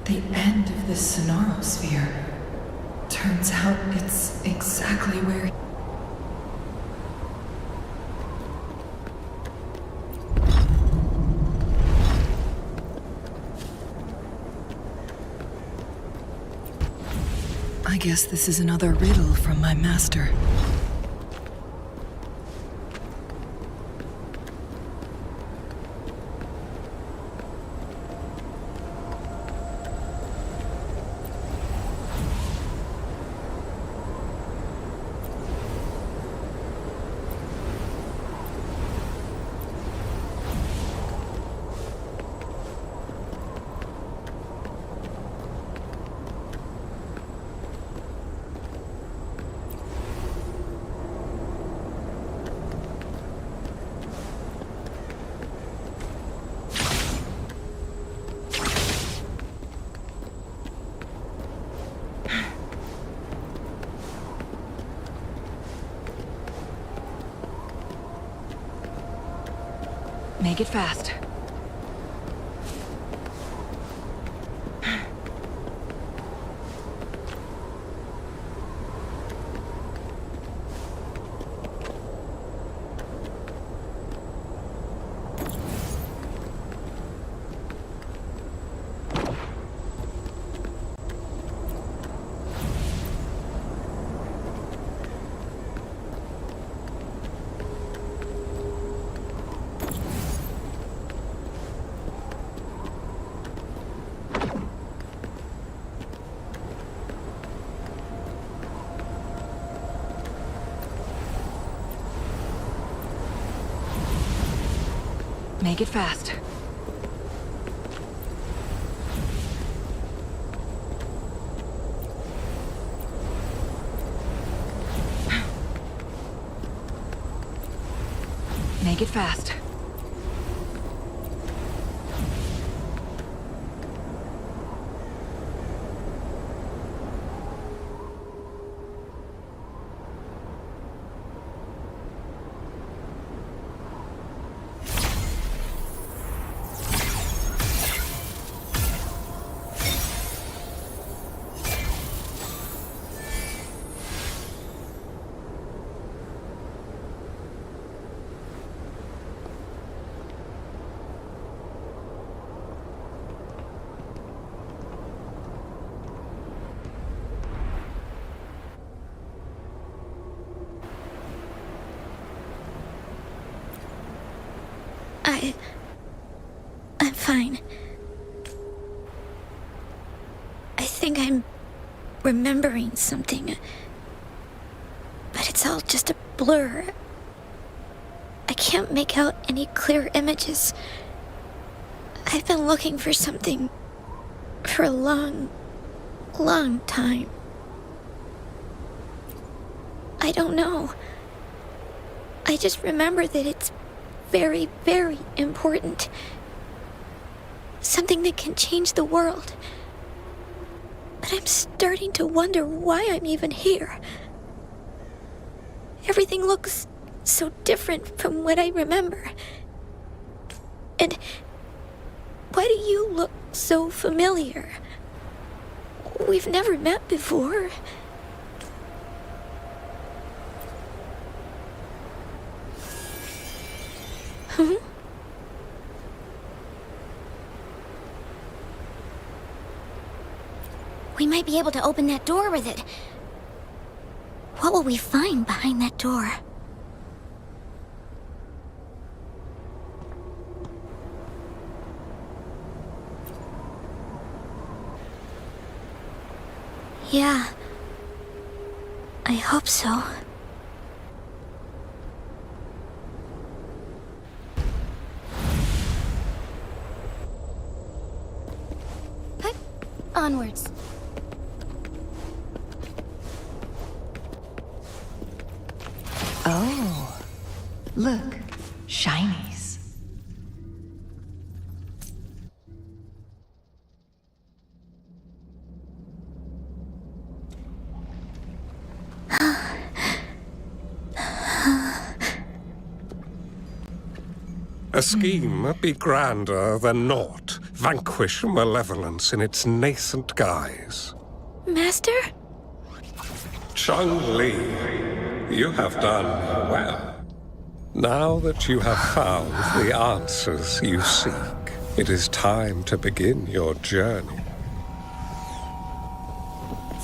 The end of this Sonorosphere turns out it's exactly where... I guess this is another riddle from my master. Make it fast. Make it fast. Make it fast. I'm fine. I think I'm remembering something, but it's all just a blur. I can't make out any clear images. I've been looking for something for a long time. I don't know. I just remember that it's very, very important. Something that can change the world. But I'm starting to wonder why I'm even here. Everything looks so different from what I remember. And why do you look so familiar? We've never met before. Huh? We might be able to open that door with it. What will we find behind that door? Yeah. I hope so. Onwards. Oh, look, shinies. A scheme be grander than naught. Vanquish malevolence in its nascent guise. Master? Changli, you have done well. Now that you have found the answers you seek, it is time to begin your journey.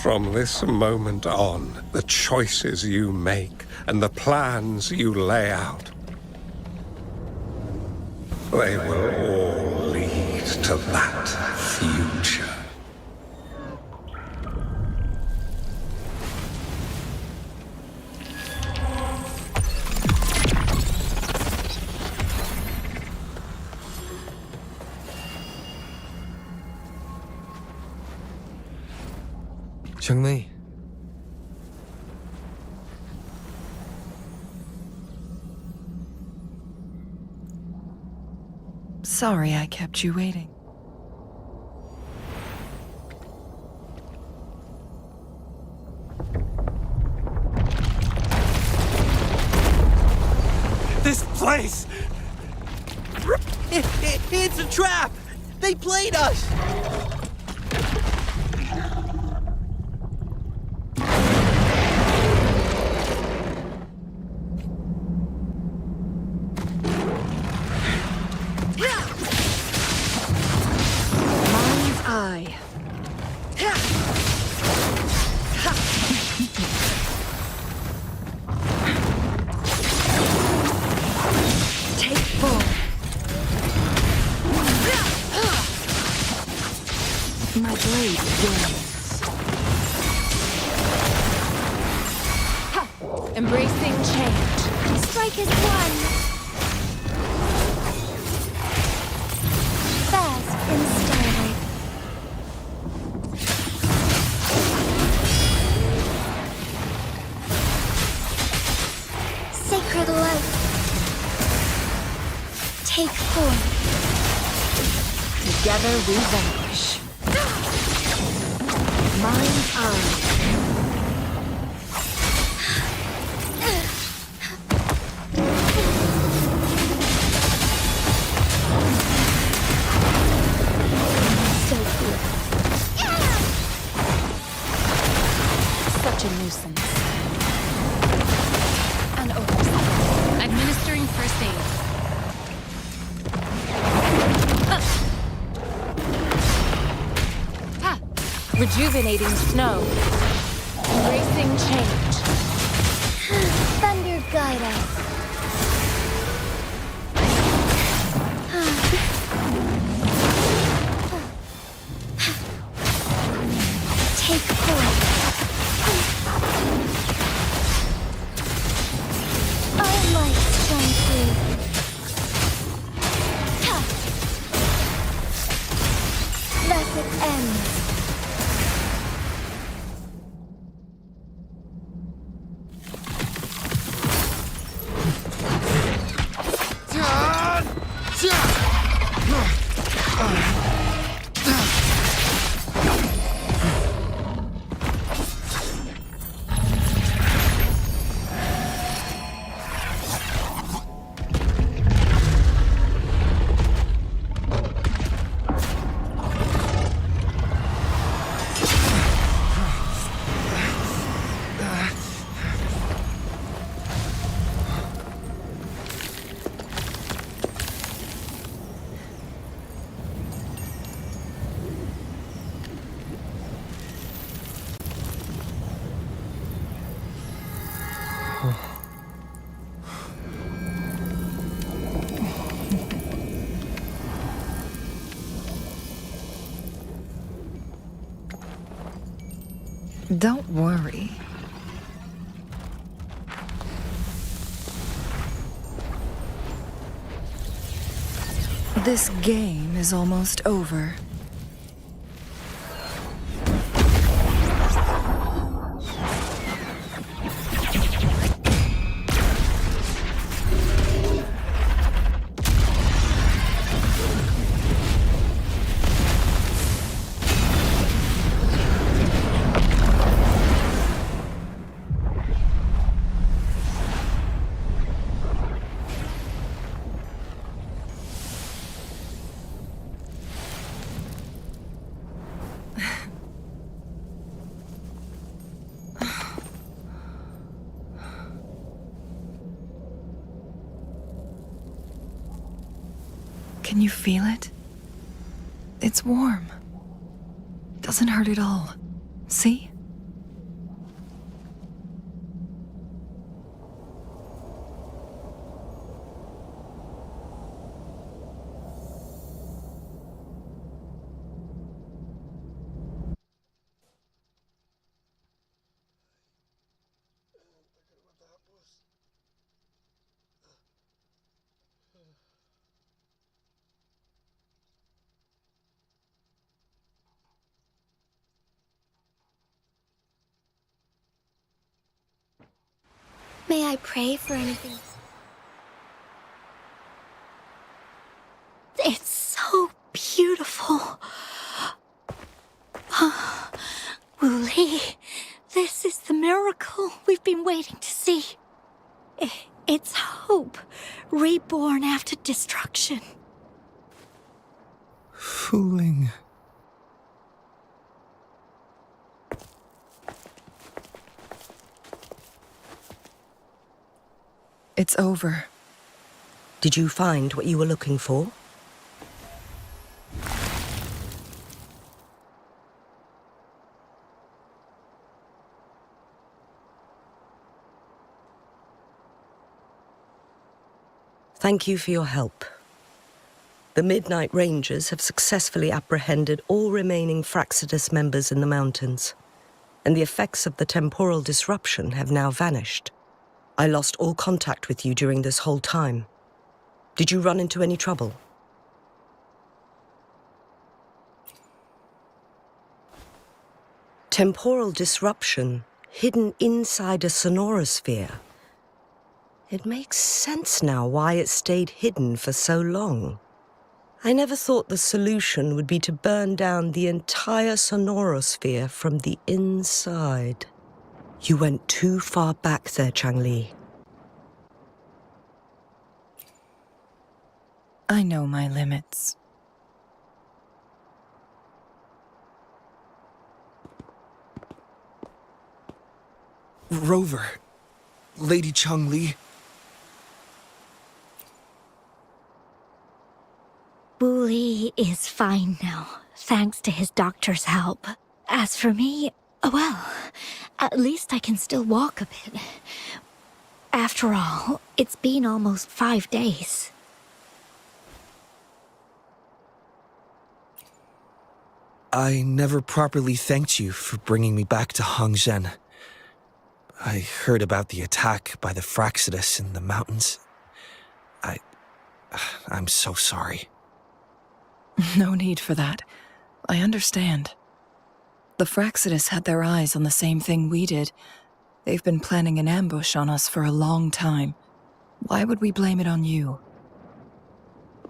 From this moment on, the choices you make and the plans you lay out, they will all lead to that future. Changli. Sorry I kept you waiting. This place It's a trap! They played us! Mind's eye. Take full. My blade wins. Ha! Embracing change. Strike is one. Fast in starlight. Sacred light. Take form. Together we vanquish. Mind's eye. So good. Such a nuisance. An oversight. Administering first aid. Ha! Rejuvenating snow. Embracing change. Thunder guide us. Take form. Our lights shine through. Thus it ends. Don't worry. This game is almost over. Can you feel it? It's warm. Doesn't hurt at all. See? May I pray for anything? It's so beautiful. Wooly, this is the miracle we've been waiting to see. It's hope, reborn after destruction. Fooling. It's over. Did you find what you were looking for? Thank you for your help. The Midnight Rangers have successfully apprehended all remaining Fraxidus members in the mountains, and the effects of the temporal disruption have now vanished. I lost all contact with you during this whole time. Did you run into any trouble? Temporal disruption hidden inside a sonorosphere. It makes sense now why it stayed hidden for so long. I never thought the solution would be to burn down the entire sonorosphere from the inside. You went too far back there, Changli. I know my limits. Rover. Lady Changli. Wu Li is fine now, thanks to his doctor's help. As for me, well, at least I can still walk a bit. After all, it's been almost 5 days. I never properly thanked you for bringing me back to Hongzhen. I heard about the attack by the Fraxidus in the mountains. I'm so sorry. No need for that. I understand. The Fraxidus had their eyes on the same thing we did. They've been planning an ambush on us for a long time. Why would we blame it on you?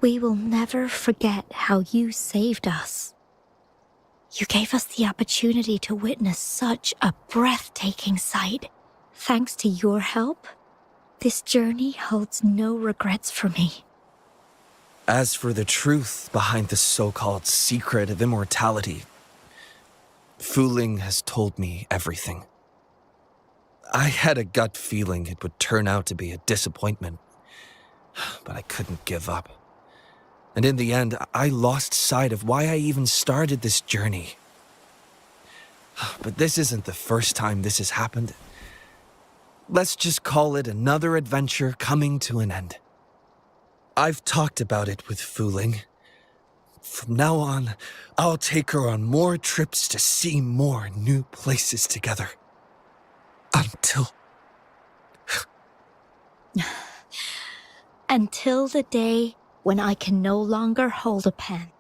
We will never forget how you saved us. You gave us the opportunity to witness such a breathtaking sight. Thanks to your help, this journey holds no regrets for me. As for the truth behind the so-called secret of immortality, Fuling has told me everything. I had a gut feeling it would turn out to be a disappointment, but I couldn't give up. And in the end, I lost sight of why I even started this journey. But this isn't the first time this has happened. Let's just call it another adventure coming to an end. I've talked about it with Fuling. From now on, I'll take her on more trips to see more new places together. Until the day when I can no longer hold a pen.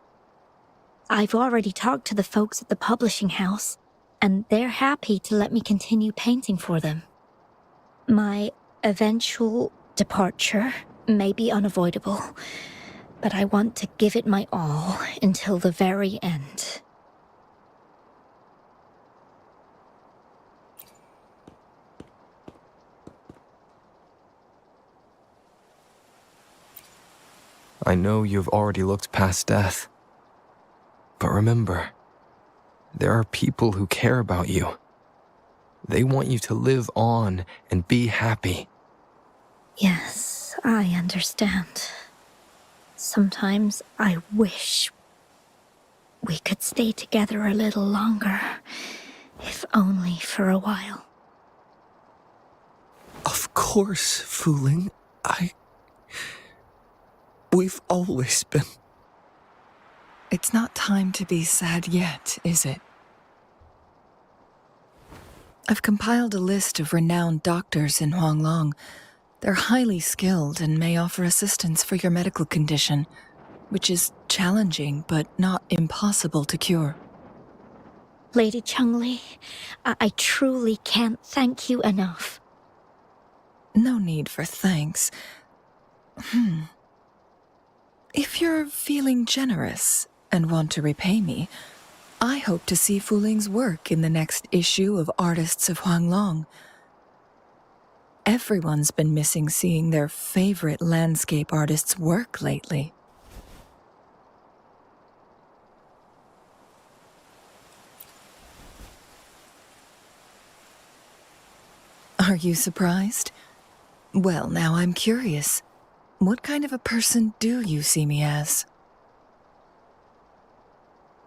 I've already talked to the folks at the publishing house, and they're happy to let me continue painting for them. My eventual departure may be unavoidable, but I want to give it my all until the very end. I know you've already looked past death. But remember, there are people who care about you. They want you to live on and be happy. Yes, I understand. Sometimes I wish we could stay together a little longer, if only for a while. Of course, Fuling. We've always been. It's not time to be sad yet, is it? I've compiled a list of renowned doctors in Huanglong. They're highly skilled and may offer assistance for your medical condition, which is challenging but not impossible to cure. Lady Changli, I truly can't thank you enough. No need for thanks. If you're feeling generous and want to repay me, I hope to see Fuling's work in the next issue of Artists of Huanglong. Everyone's been missing seeing their favorite landscape artists work lately. Are you surprised? Well, now I'm curious. What kind of a person do you see me as?